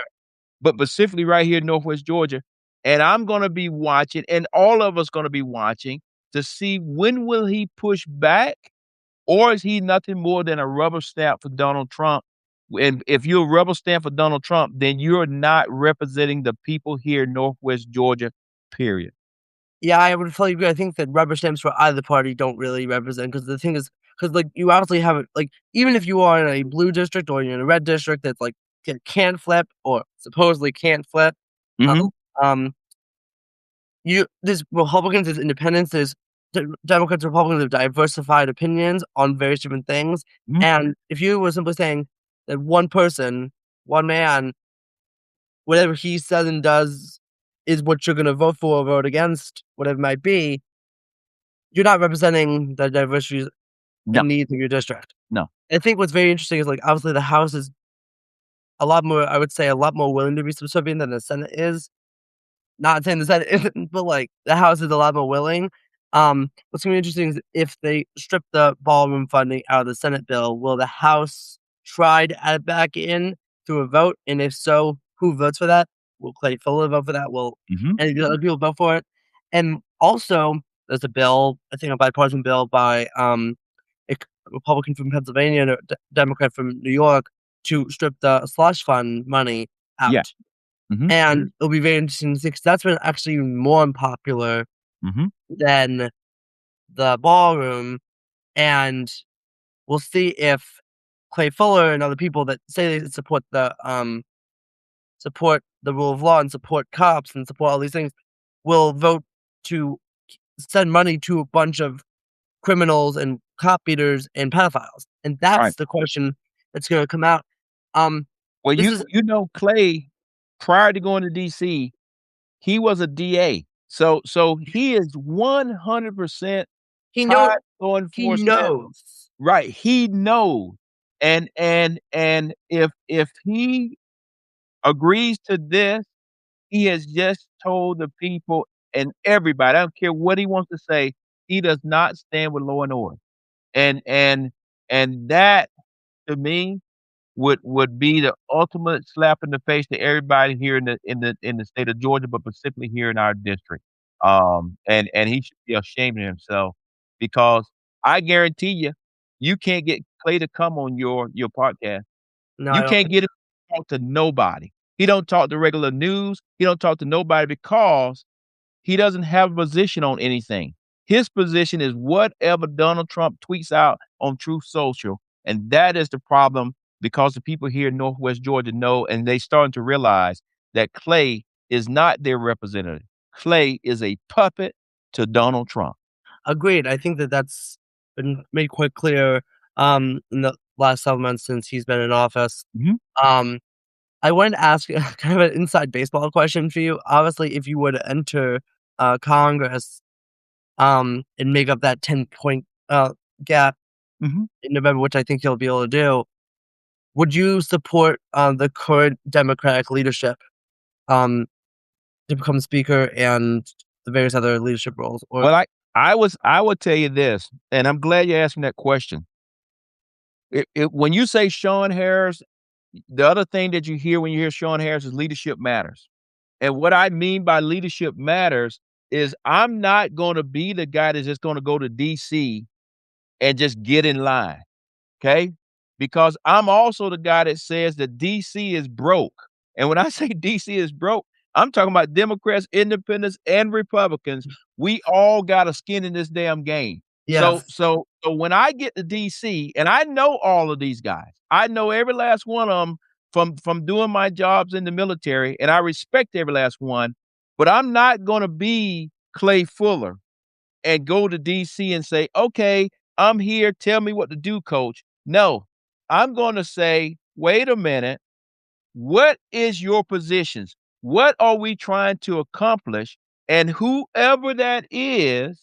but specifically right here in Northwest Georgia. And I'm gonna be watching, and all of us gonna be watching to see when will he push back, or is he nothing more than a rubber stamp for Donald Trump? And if you're a rubber stamp for Donald Trump, then you're not representing the people here in Northwest Georgia, period. Yeah, I would fully agree. I think that rubber stamps for either party don't really represent, because the thing is, because like, you obviously have it like, even if you are in a blue district or you're in a red district that's, like, can flip or supposedly can't flip, uh, Mhm, um, there's Republicans, there's independents, there's Democrats, Republicans have diversified opinions on various different things, mhm. and if you were simply saying that one person, one man, whatever he says and does is what you're gonna vote for or vote against, whatever it might be, you're not representing the diversities No, and needs of your district. no. I think what's very interesting is, like, obviously the House is a lot more, I would say, a lot more willing to be subservient than the Senate is. Not saying the Senate isn't, but, like, the House is a lot more willing. What's gonna be interesting is if they strip the ballroom funding out of the Senate bill, will the House try to add it back in through a vote? And if so, who votes for that? Will Clay Fuller vote for that? Will Mhm. any of the other people vote for it? And also, there's a bill, I think a bipartisan bill by, a Republican from Pennsylvania and a Democrat from New York to strip the slush fund money Yeah. out. Mhm. And it'll be very interesting to see 'cause that's been actually more unpopular Mhm. than the ballroom, and we'll see if Clay Fuller and other people that say they support the rule of law and support cops and support all these things will vote to send money to a bunch of criminals and cop beaters and pedophiles, and Right. that's the question that's gonna come out. Um, Well, this is Clay, prior to going to DC, he was a DA. So he is 100% he know tied to law he enforcement. knows. Right, he knows. And if he agrees to this, he has just told the people and everybody, I don't care what he wants to say, he does not stand with law and order. And and and that to me would be the ultimate slap in the face to everybody here in the state of Georgia, but specifically here in our district. And he should be ashamed of himself because I guarantee you can't get Clay to come on your podcast. No, I You don't can't think get him to talk to nobody. He don't talk to regular news. He don't talk to nobody because he doesn't have a position on anything. His position is whatever Donald Trump tweets out on Truth Social, and that is the problem because the people here in Northwest Georgia know, and they starting to realize that Clay is not their representative. Clay is a puppet to Donald Trump. agreed. I think that that's been made quite clear, in the last several months since he's been in office. Mhm, Um, I wanted to ask kind of an inside baseball question for you. Obviously, if you were to enter, Congress, and make up that 10-point, gap mhm. in November, which I think you'll be able to do, would you support, the current Democratic leadership, um, to become speaker and the various other leadership roles? Or Well, I would tell you this, and I'm glad you asked me that question. When you say Shawn Harris, the other thing that you hear when you hear Shawn Harris is leadership matters. And what I mean by leadership matters is I'm not gonna be the guy that's just gonna go to DC and just get in line. Okay? Because I'm also the guy that says that DC is broke. And when I say DC is broke, I'm talking about Democrats, independents, and Republicans. We all got a skin in this damn game. So yes. so so when I get to DC, and I know all of these guys, I know every last one of them from doing my jobs in the military, and I respect every last one, but I'm not gonna be Clay Fuller and go to DC and say, "Okay, I'm here. Tell me what to do, coach." No, I'm going to say, "Wait a minute. What is your positions? What are we trying to accomplish?" And whoever it is,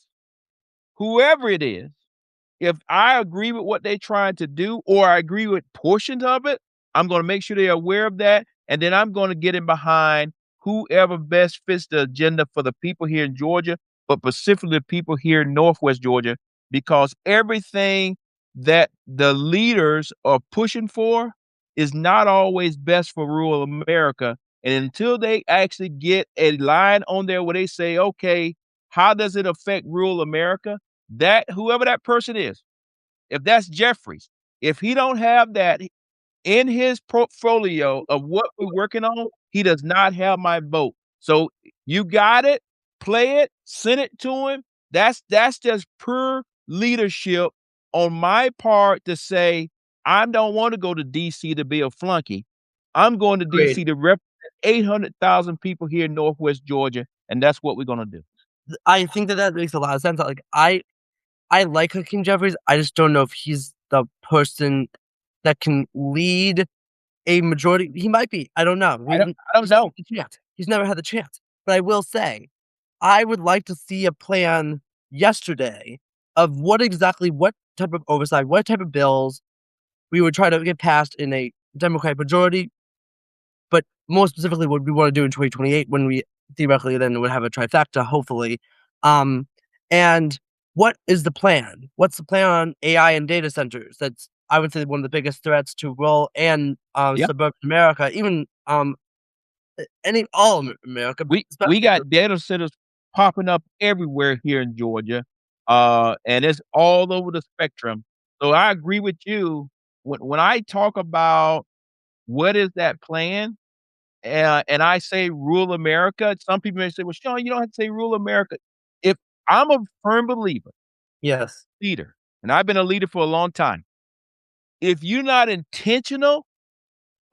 if I agree with what they're trying to do or I agree with portions of it, I'm gonna make sure they're aware of that, and then I'm gonna get in behind whoever best fits the agenda for the people here in Georgia, but specifically the people here in Northwest Georgia, because everything that the leaders are pushing for is not always best for rural America. And until they actually get a line on there where they say, "Okay, how does it affect rural America?" That whoever that person is, if that's Jeffries, if he don't have that in his portfolio of what we're working on, he does not have my vote. So you got it, play it, send it to him. That's just pure leadership on my part to say, I don't want to go to DC to be a flunky. I'm going to Great. DC to represent 800,000 people here in Northwest Georgia, and that's what we're gonna do. I think that that makes a lot of sense. Like, I like Hakeem Jeffries, I just don't know if he's the person that can lead a majority. He might be, I don't know. I don't He's never know. had the chance. He's never had the chance. But I will say, I would like to see a plan yesterday of what type of oversight, what type of bills we would try to get passed in a Democratic majority, but more specifically, what we wanna do in 2028 when we theoretically then would have a trifecta, hopefully. Um, and what is the plan? What's the plan on AI and data centers? That's, I would say, one of the biggest threats to rural and, Yeah. suburban America, even, any all of America, but We especially got data centers popping up everywhere here in Georgia, and it's all over the spectrum. So I agree with you. When I talk about what is that plan, and I say "Rule America," some people may say, "Well, Shawn, you don't have to say "Rule America." If I'm a firm believer, Yes. leader, and I've been a leader for a long time, if you're not intentional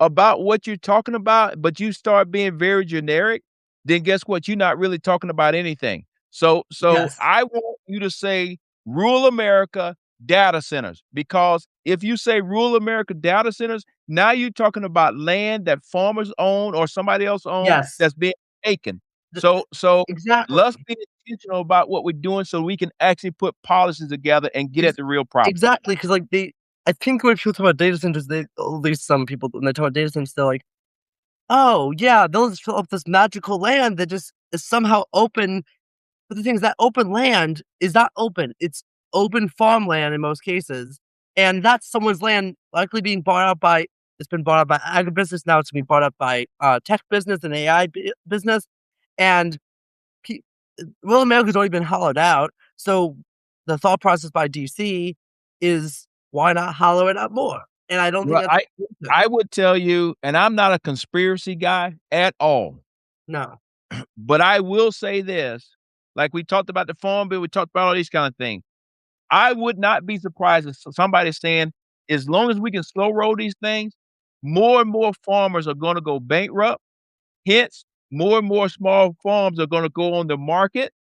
about what you're talking about, but you start being very generic, then guess what? You're not really talking about anything. So Yes. I want you to say "Rural America data centers," because if you say "Rural America data centers," now you're talking about land that farmers own or somebody else own Yes. that's being taken. Th So exactly. let's be intentional about what we're doing so we can actually put policies together and get Ex at the real problem. exactly, 'cause, like, I think when people talk about data centers, they at least some people, when they talk about data centers, they're like, "Oh, yeah, they'll just fill up this magical land that just is somehow open." But the thing is that open land is not open. It's open farmland in most cases, and that's someone's land likely being bought out by it's been bought out by agribusiness, now it's being bought up by, tech business and AI business, and pe rural America's already been hollowed out, so the thought process by DC is, "Why not hollow it out more?" And I don't think Well, that's I good. I would tell you, and I'm not a conspiracy guy at all, No. but I will say this, like we talked about the farm bill, we talked about all these kind of things. I would not be surprised if somebody's saying, as long as we can slow roll these things, more and more farmers are gonna go bankrupt. Hence, more and more small farms are gonna go on the market,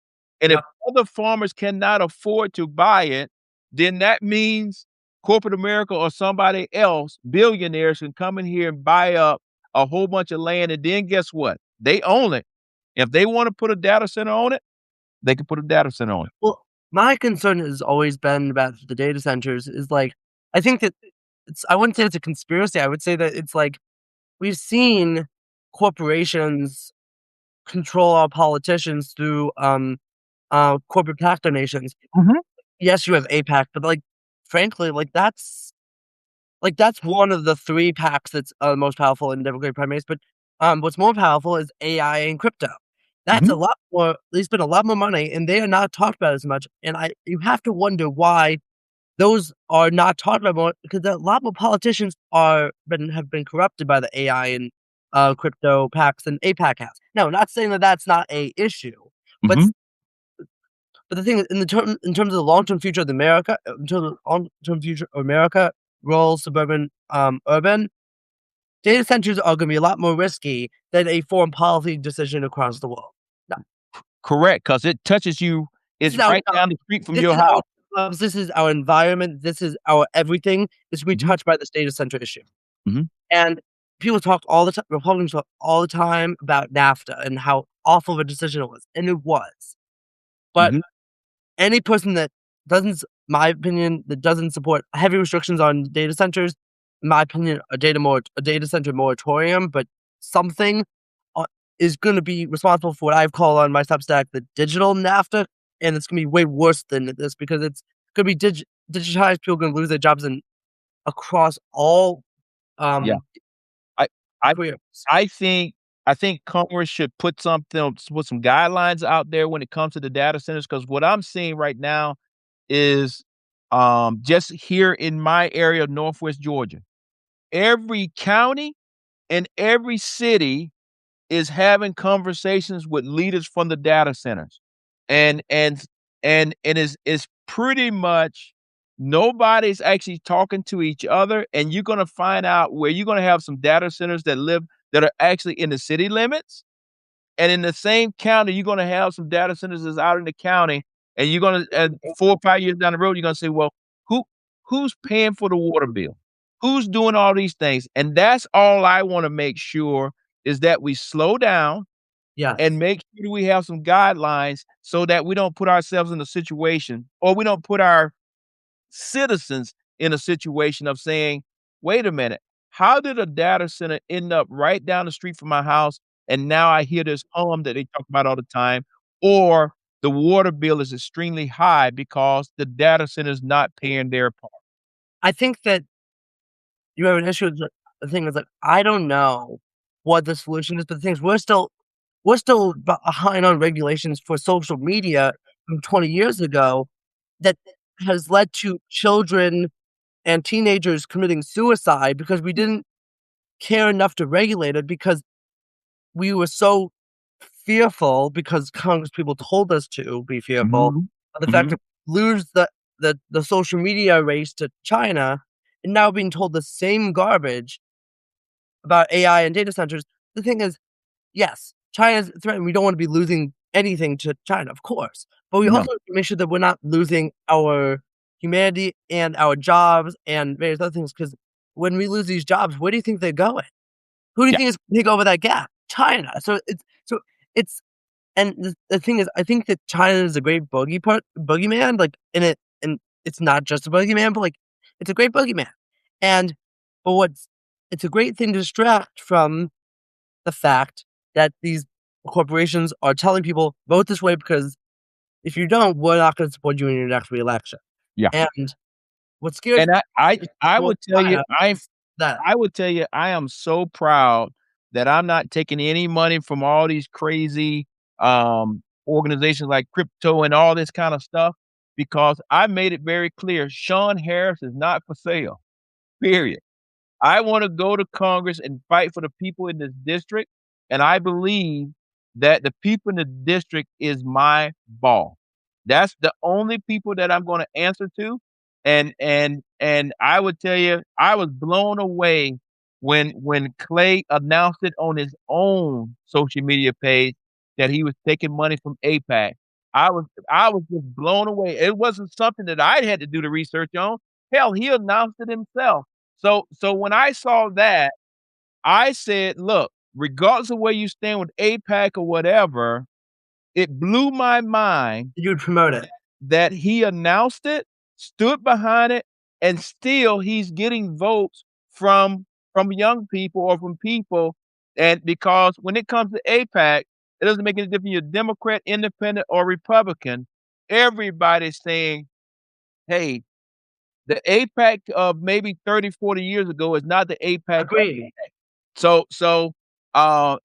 and if Yep. other farmers cannot afford to buy it, then that means corporate America or somebody else, billionaires, can come in here and buy up a whole bunch of land, and then guess what? They own it. If they wanna put a data center on it, they can put a data center on it. Well, my concern has always been about the data centers is, like, I think that I wouldn't say it's a conspiracy, I would say that it's like, we've seen corporations control our politicians through, corporate PAC donations. Mhm, Yes, you have APAC, but, like, frankly, that's one of the 3 PACs that's, most powerful in Democratic primaries, but, what's more powerful is AI and crypto. That's mhm, a lot more they spend a lot more money, and they are not talked about as much, and I you have to wonder why those are not talked about more, because a lot more politicians have been corrupted by the AI and, crypto PACs than APAC has. Now, not saying that that's not a issue, but mhm. the thing is, in terms of the long-term future of America, in terms of the long-term future of America, rural, suburban, urban, data centers are gonna be a lot more risky than a foreign policy decision across the world. Now, Correct, because it touches you. this It's is our right down the street from this your is our house. jobs, this is our environment, this is our everything is gonna be Mhm, touched by this data center issue. mhm, And people talk all the time Republicans talk all the time about NAFTA and how awful of a decision it was, and it was. But mhm, any person that doesn't my opinion, that doesn't support heavy restrictions on data centers, in my opinion, a data center moratorium, but something, uh, is gonna be responsible for what I've called on my Substack the digital NAFTA, and it's gonna be way worse than this because it's gonna be digitized, people are gonna lose their jobs in across all, yeah. um, I I careers. I think I think Congress should put some guidelines out there when it comes to the data centers. Because what I'm seeing right now is, just here in my area of Northwest Georgia, every county and every city is having conversations with leaders from the data centers. And and and it's pretty much nobody's actually talking to each other, and you're gonna find out where you're gonna have some data centers that are actually in the city limits, and in the same county, you're gonna have some data centers that's out in the county, and you're gonna and 4 or 5 years down the road, you're gonna say, "Well, who who's paying for the water bill? Who's doing all these things?" And that's all I wanna make sure is that we slow down and Yes. make sure we have some guidelines so that we don't put ourselves in a situation or we don't put our citizens in a situation of saying, "Wait a minute, how did a data center end up right down the street from my house, and now I hear this hum that they talk about all the time, or the water bill is extremely high because the data center is not paying their part." I think that you have an issue with the thing is, like, I don't know what the solution is, but the thing is we're still behind on regulations for social media from 20 years ago that has led to children and teenagers committing suicide because we didn't care enough to regulate it because we were so fearful because Congress people told us to be fearful Mhm. of the fact Mhm. that lose the social media race to China and now being told the same garbage about AI and data centers. The thing is, yes, China's a threat and we don't want to be losing anything to China, of course. But we No. also have to make sure that we're not losing our humanity and our jobs and various other things. Because when we lose these jobs, where do you think they're going? Who do you Yeah. think is gonna take over that gap? China. So it's and the thing is, I think that China is a great boogeyman, like, and it's not just a boogeyman, but, like, it's a great boogeyman. And but what's it's a great thing to distract from the fact that these corporations are telling people, "Vote this way because if you don't, we're not gonna support you in your next reelection." Yeah. And what scares And me I about would tell you, China is that I would tell you, I am so proud that I'm not taking any money from all these crazy, organizations like crypto and all this kind of stuff, because I made it very clear, Shawn Harris is not for sale, period. I wanna go to Congress and fight for the people in this district, and I believe that the people in the district is my ball. That's the only people that I'm gonna answer to, and I would tell you, I was blown away when Clay announced it on his own social media page that he was taking money from AIPAC. I was just blown away. It wasn't something that I had to do the research on. Hell, he announced it himself. So when I saw that, I said, "Look, regardless of where you stand with AIPAC or whatever, it blew my mind you would promote it. that he announced it, stood behind it, and still he's getting votes from young people or from people." And because when it comes to AIPAC, it doesn't make any difference you're Democrat, Independent, or Republican. Everybody's saying, "Hey, the AIPAC of maybe 30, 40 years ago is not the AIPAC of." Agree.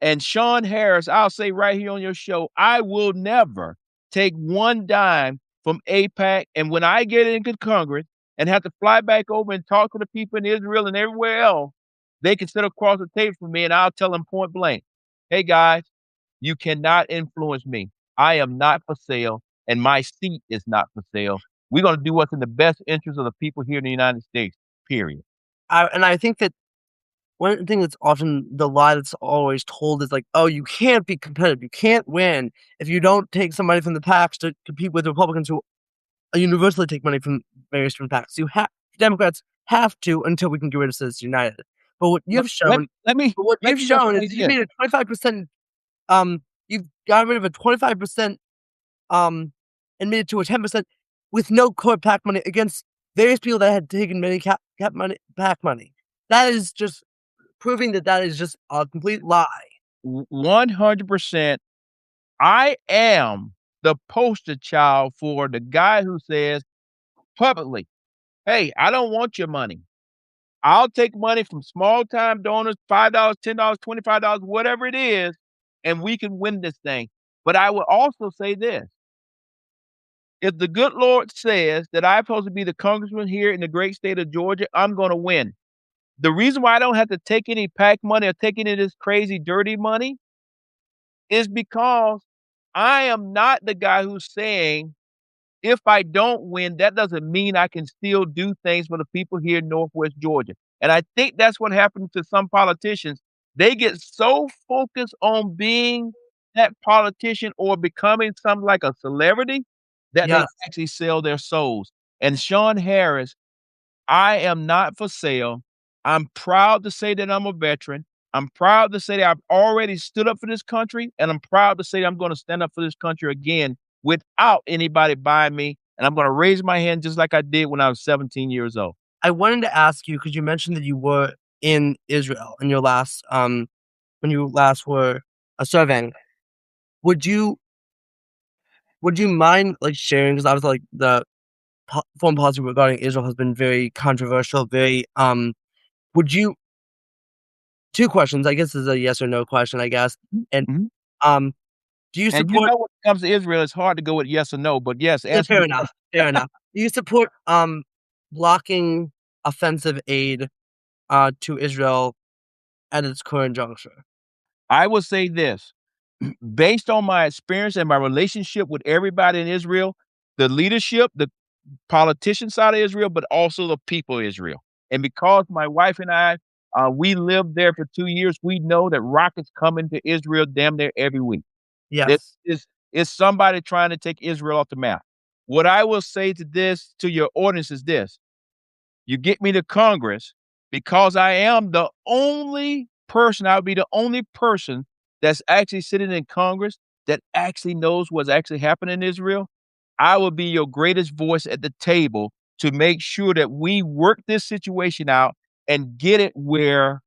And Shawn Harris, I'll say right here on your show, I will never take one dime from AIPAC, and when I get into Congress and have to fly back over and talk to the people in Israel and everywhere else, they can sit across the table from me, and I'll tell them point blank, "Hey, guys, you cannot influence me. I am not for sale, and my seat is not for sale. We're gonna do what's in the best interest of the people here in the United States, period." I think that one thing that's often the lie that's always told is like, "Oh, you can't be competitive. You can't win if you don't take some money from the PACs to compete with Republicans who universally take money from various different PACs. Democrats have to until we can get rid of Citizens United." But Le let what let you've me just shown say is you this. made a 25%, you've got rid of a 25%, um, and made it to a 10% with no core PAC money against various people that had taken many cap money PAC money. That is just proving that that is just a complete lie. 100%. I am the poster child for the guy who says publicly, "Hey, I don't want your money. I'll take money from small time donors, $5, $10, $25, whatever it is, and we can win this thing." But I will also say this, if the good Lord says that I'm supposed to be the congressman here in the great state of Georgia, I'm gonna win. The reason why I don't have to take any PAC money or take any of this crazy dirty money is because I am not the guy who's saying, if I don't win, that doesn't mean I can still do things for the people here in Northwest Georgia. And I think that's what happens to some politicians. They get so focused on being that politician or becoming something like a celebrity that they Yes. actually sell their souls. And Shawn Harris, I am not for sale. I'm proud to say that I'm a veteran. I'm proud to say that I've already stood up for this country, and I'm proud to say I'm gonna stand up for this country again without anybody buying me, and I'm gonna raise my hand just like I did when I was 17 years old. I wanted to ask you because you mentioned that you were in Israel in your last, when you last were, serving. Would you would you mind, like, sharing? Because I was like, the foreign policy regarding Israel has been very controversial, very, would you 2 questions, I guess this is a yes or no question, I guess, Mm, and mhm. Um, do you And you support know when it comes to Israel, it's hard to go with yes or no, but yes, Yeah, answer fair your enough, question. fair enough. Do you support, blocking offensive aid, to Israel at its current juncture? I will say this, based on my experience and my relationship with everybody in Israel, the leadership, the politician side of Israel, but also the people of Israel. And because my wife and I, we lived there for 2 years, we know that rockets come into Israel damn near every week. It Yes. is it's somebody trying to take Israel off the map. What I will say to your audience is this: you get me to Congress because I am the only person, I'll be the only person that's actually sitting in Congress that actually knows what's actually happening in Israel. I will be your greatest voice at the table to make sure that we work this situation out and get it where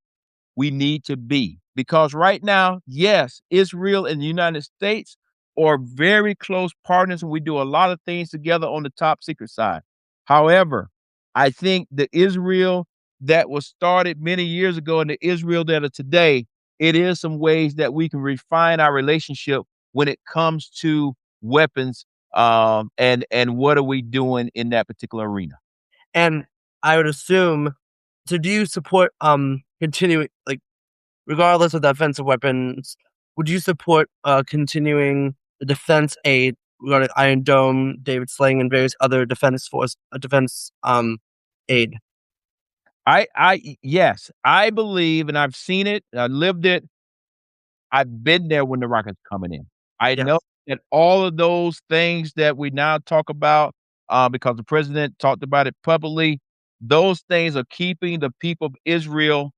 we need to be. Because right now, yes, Israel and the United States are very close partners, and we do a lot of things together on the top secret side. However, I think the Israel that was started many years ago and the Israel that are today, it is some ways that we can refine our relationship when it comes to weapons, and what are we doing in that particular arena. And I would assume so do you support, continuing like, regardless of the offensive weapons, would you support, continuing the defense aid regarding Iron Dome, David Sling, and various other defense, aid? Yes, I believe, and I've seen it, I lived it, I've been there when the rocket's coming in. I know Yes. that all of those things that we now talk about, because the president talked about it publicly, those things are keeping the people of Israel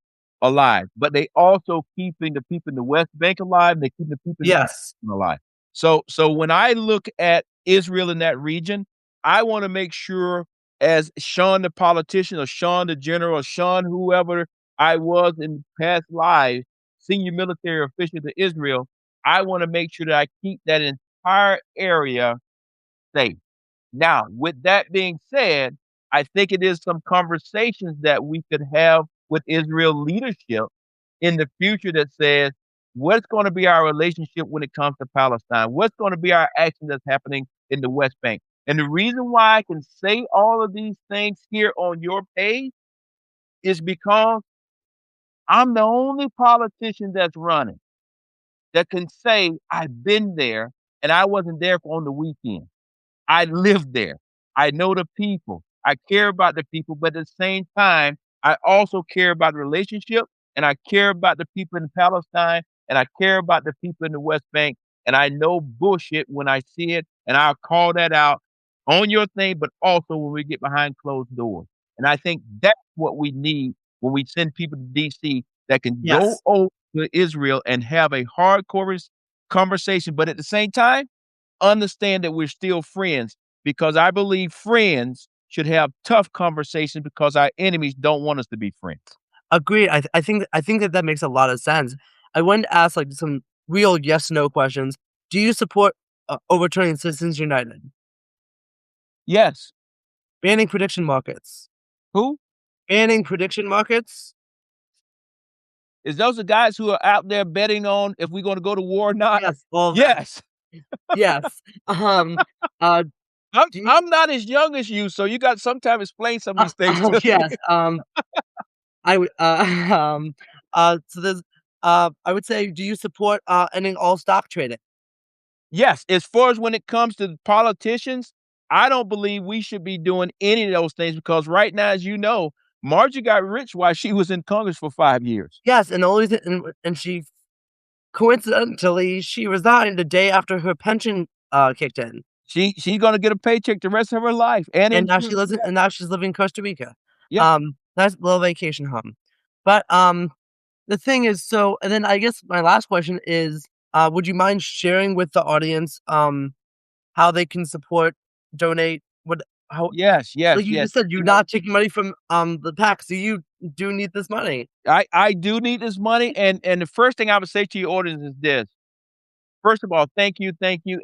alive, but they also keeping the people in the West Bank alive, they keep the people in Yes. alive. So when I look at Israel in that region, I wanna make sure as Sean the politician or Sean the general or Sean whoever I was in past lives, senior military official to Israel, I wanna make sure that I keep that entire area safe. Now, with that being said, I think it is some conversations that we could have with Israel leadership in the future that says, what's gonna be our relationship when it comes to Palestine? What's gonna be our action that's happening in the West Bank? And the reason why I can say all of these things here on your page is because I'm the only politician that's running that can say, "I've been there, and I wasn't there on the weekend." I live there. I know the people. I care about the people, but at the same time, I also care about the relationship, and I care about the people in Palestine, and I care about the people in the West Bank, and I know bullshit when I see it, and I'll call that out on your thing, but also when we get behind closed doors. And I think that's what we need when we send people to DC that can go Yes. over to Israel and have a hardcore conversation, but at the same time, understand that we're still friends because I believe friends should have tough conversations because our enemies don't want us to be friends. Agreed. I think that that makes a lot of sense. I wanted to ask, like, some real yes/no questions. Do you support, overturning Citizens United? Yes. Banning prediction markets? Who? Banning prediction markets? Is those the guys who are out there betting on if we're gonna go to war or not? Yes, all of them. Yes. Yes. Uh, I'm do you I'm not as young as you, so you got some time to explain some of these things to me. yes, I would, so there's, I would say, do you support, ending all stock trading? Yes, as far as when it comes to politicians, I don't believe we should be doing any of those things because right now, as you know, Margie got rich while she was in Congress for 5 years. Yes, and the only thing and she coincidentally, she resigned the day after her pension, kicked in, She's gonna get a paycheck the rest of her life and and now insurance. now she's living in Costa Rica. Yeah. Nice little vacation home. But, the thing is and then I guess my last question is, would you mind sharing with the audience, how they can support, donate, what how Yes, yes, like you yes. just said, you're You know, not taking money from, the PAC, so you do need this money. I do need this money, and the first thing I would say to your audience is this: first of all, thank you, and thank you,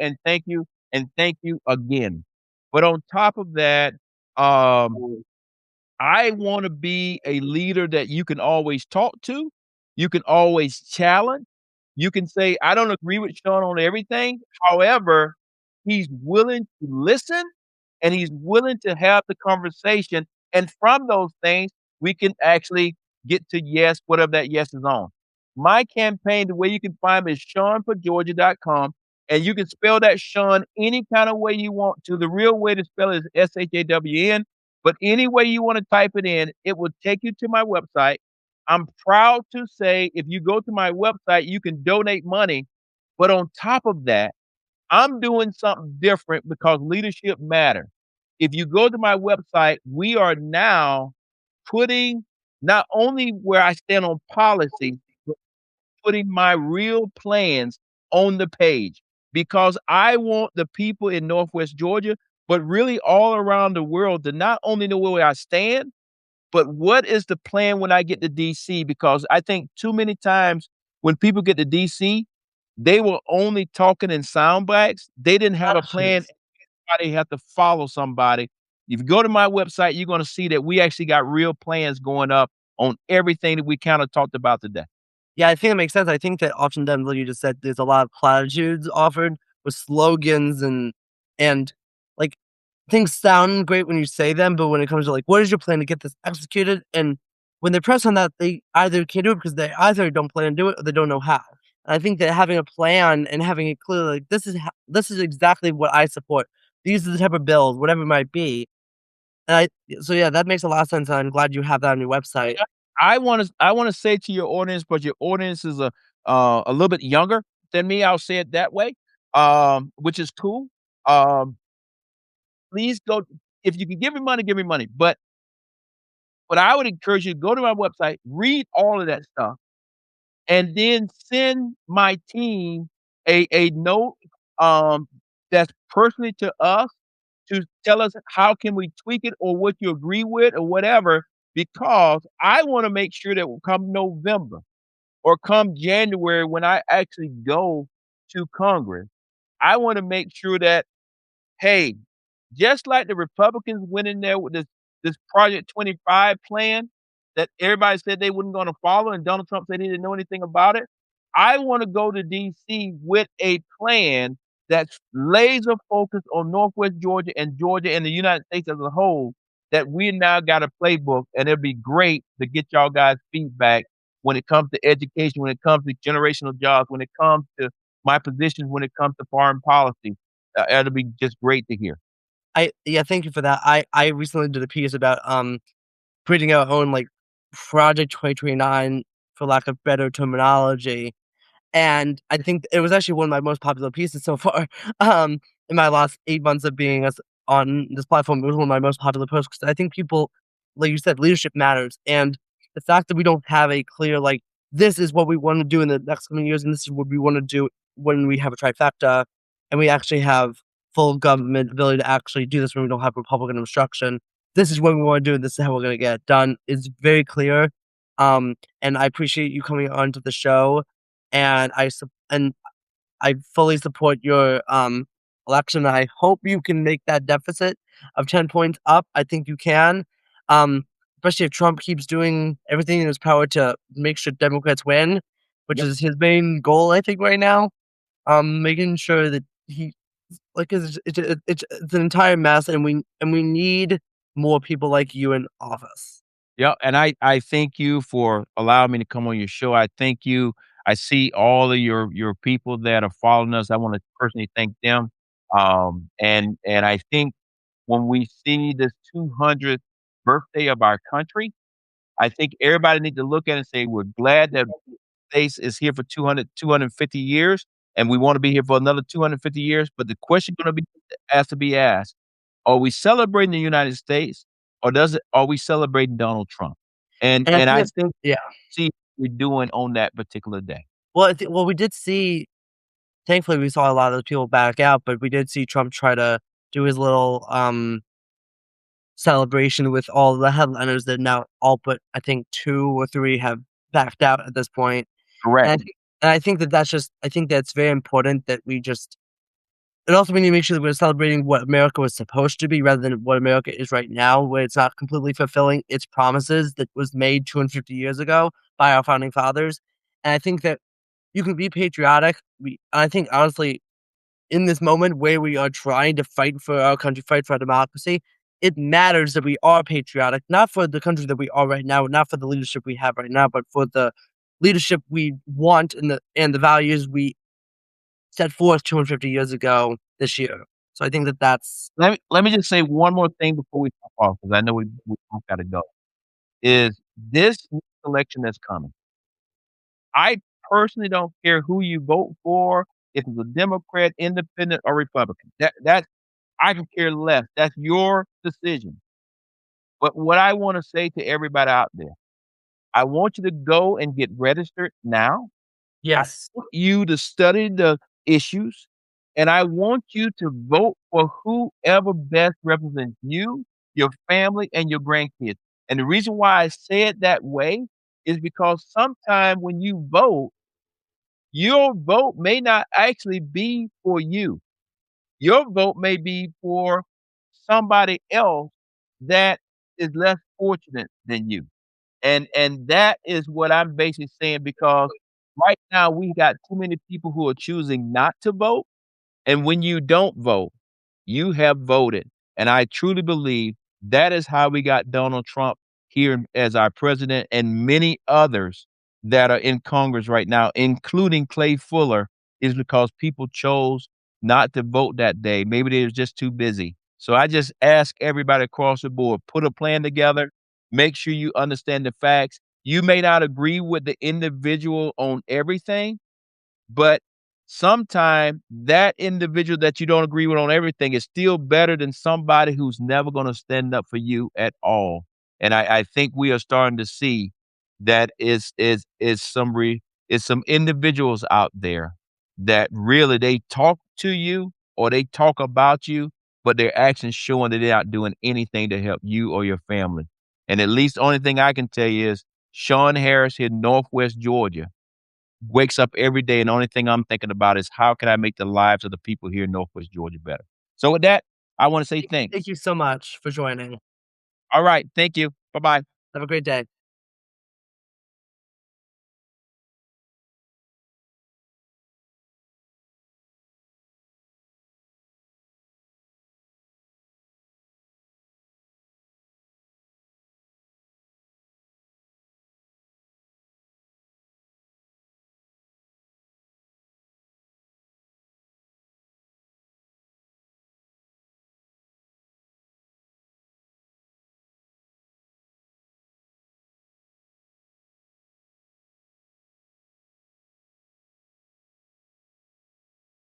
and thank you again. But on top of that, um, I wanna be a leader that you can always talk to, you can always challenge. You can say, "I don't agree with Shawn on everything." However, he's willing to listen and he's willing to have the conversation. And from those things, we can actually get to yes, whatever that yes is on. My campaign, the way you can find me is ShawnForGeorgia.com, and you can spell that Shawn any kind of way you want to. The real way to spell it is SHAWN, but any way you want to type it in, it will take you to my website. I'm proud to say if you go to my website, you can donate money. But on top of that, I'm doing something different because leadership matters. If you go to my website, we are now putting not only where I stand on policy, but putting my real plans on the page because I want the people in Northwest Georgia, but really all around the world to not only know where I stand, but what is the plan when I get to DC? Because I think too many times when people get to DC, they were only talking in sound bites. They didn't have a plan. Yes. Everybody had to follow somebody. If you go to my website, you're gonna see that we actually got real plans going up on everything that we kinda talked about today. Yeah, I think it makes sense. I think that oftentimes, like you just said, there's a lot of platitudes offered with slogans and like things sound great when you say them, but when it comes to like, what is your plan to get this executed? And when they press on that, they either can't do it because they either don't plan to do it or they don't know how. And I think that having a plan and having it clear, like this is exactly what I support. These are the type of bills, whatever it might be. And so yeah, that makes a lot of sense. And I'm glad you have that on your website. Yeah. I wanna say to your audience, but your audience is a little bit younger than me, I'll say it that way, which is cool. Um, please go if you can give me money, but I would encourage you to go to my website, read all of that stuff, and then send my team a note, um, that's personally to us to tell us how can we tweak it or what you agree with or whatever, because I wanna make sure that come November or come January when I actually go to Congress, I wanna make sure that hey, just like the Republicans went in there with this Project 25 plan that everybody said they wasn't gonna follow, and Donald Trump said he didn't know anything about it, I wanna go to DC with a plan that's laser focused on Northwest Georgia and the United States as a whole, that we now got a playbook, and it'd be great to get y'all guys' feedback when it comes to education, when it comes to generational jobs, when it comes to my positions, when it comes to foreign policy. It'll be just great to hear. Yeah, thank you for that. I recently did a piece about creating our own like Project 2029 for lack of better terminology. And I think it was actually one of my most popular pieces so far. Um, in my last 8 months of being as on this platform, it was one of my most popular posts because I think people, like you said, leadership matters. And the fact that we don't have a clear, like, this is what we want to do in the next coming years, and this is what we want to do when we have a trifecta, and we actually have full government ability to actually do this when we don't have Republican obstruction. This is what we want to do, and this is how we're going to get it done. It's very clear. And I appreciate you coming onto the show and I fully support your election. I hope you can make that deficit of 10 points up. I think you can. Um, Especially if Trump keeps doing everything in his power to make sure Democrats win, which Yep. is his main goal, I think, right now. Making sure that he like it's an entire mess, and we need more people like you in office. Yeah, and I thank you for allowing me to come on your show. I thank you. I see all of your people that are following us. I wanna personally thank them. And I think when we see this 200th birthday of our country, I think everybody need to look at it and say, "We're glad that States is here for 250 years, and we wanna be here for another 250 years," but the question gonna be has to be asked, are we celebrating the United States, or does it are we celebrating Donald Trump? And And I and think I it's think yeah. see what we're doing on that particular day. Well, we did see thankfully, we saw a lot of those people back out, but we did see Trump try to do his little, celebration with all the headliners that now all but I think 2 or 3 have backed out at this point, Correct. and I think that that's just I think that's very important that we just and also we need to make sure that we're celebrating what America was supposed to be rather than what America is right now, where it's not completely fulfilling its promises that was made 250 years ago by our founding fathers, and I think that you can be patriotic. I think honestly, in this moment where we are trying to fight for our country, fight for our democracy, it matters that we are patriotic, not for the country that we are right now, not for the leadership we have right now, but for the leadership we want and the values we set forth 250 years ago this year. So I think that that's Let me just say one more thing before we hop off, because I know we both gotta go, is this next election that's coming, I personally don't care who you vote for, if it's a Democrat, Independent, or Republican. That I could care less. That's your decision. But what I wanna say to everybody out there, I want you to go and get registered now. I yes. want you to study the issues, and I want you to vote for whoever best represents you, your family, and your grandkids. And the reason why I say it that way is because sometime when you vote, your vote may not actually be for you. Your vote may be for somebody else that is less fortunate than you. And that is what I'm basically saying because right now we got too many people who are choosing not to vote, and when you don't vote, you have voted. And I truly believe that is how we got Donald Trump here as our president and many others that are in Congress right now, including Clay Fuller, is because people chose not to vote that day. Maybe they was just too busy. So I just ask everybody across the board, put a plan together, make sure you understand the facts. You may not agree with the individual on everything, but sometime that individual that you don't agree with on everything is still better than somebody who's never gonna stand up for you at all. And I think we are starting to see that is some individuals out there that really they talk to you or they talk about you, but their actions showing that they're not doing anything to help you or your family. And at least the only thing I can tell you is Shawn Harris here in Northwest Georgia wakes up every day, and the only thing I'm thinking about is how can I make the lives of the people here in Northwest Georgia better? So with that, I wanna say Thank thanks. you so much for joining. All right, thank you. Bye-bye. Have a great day.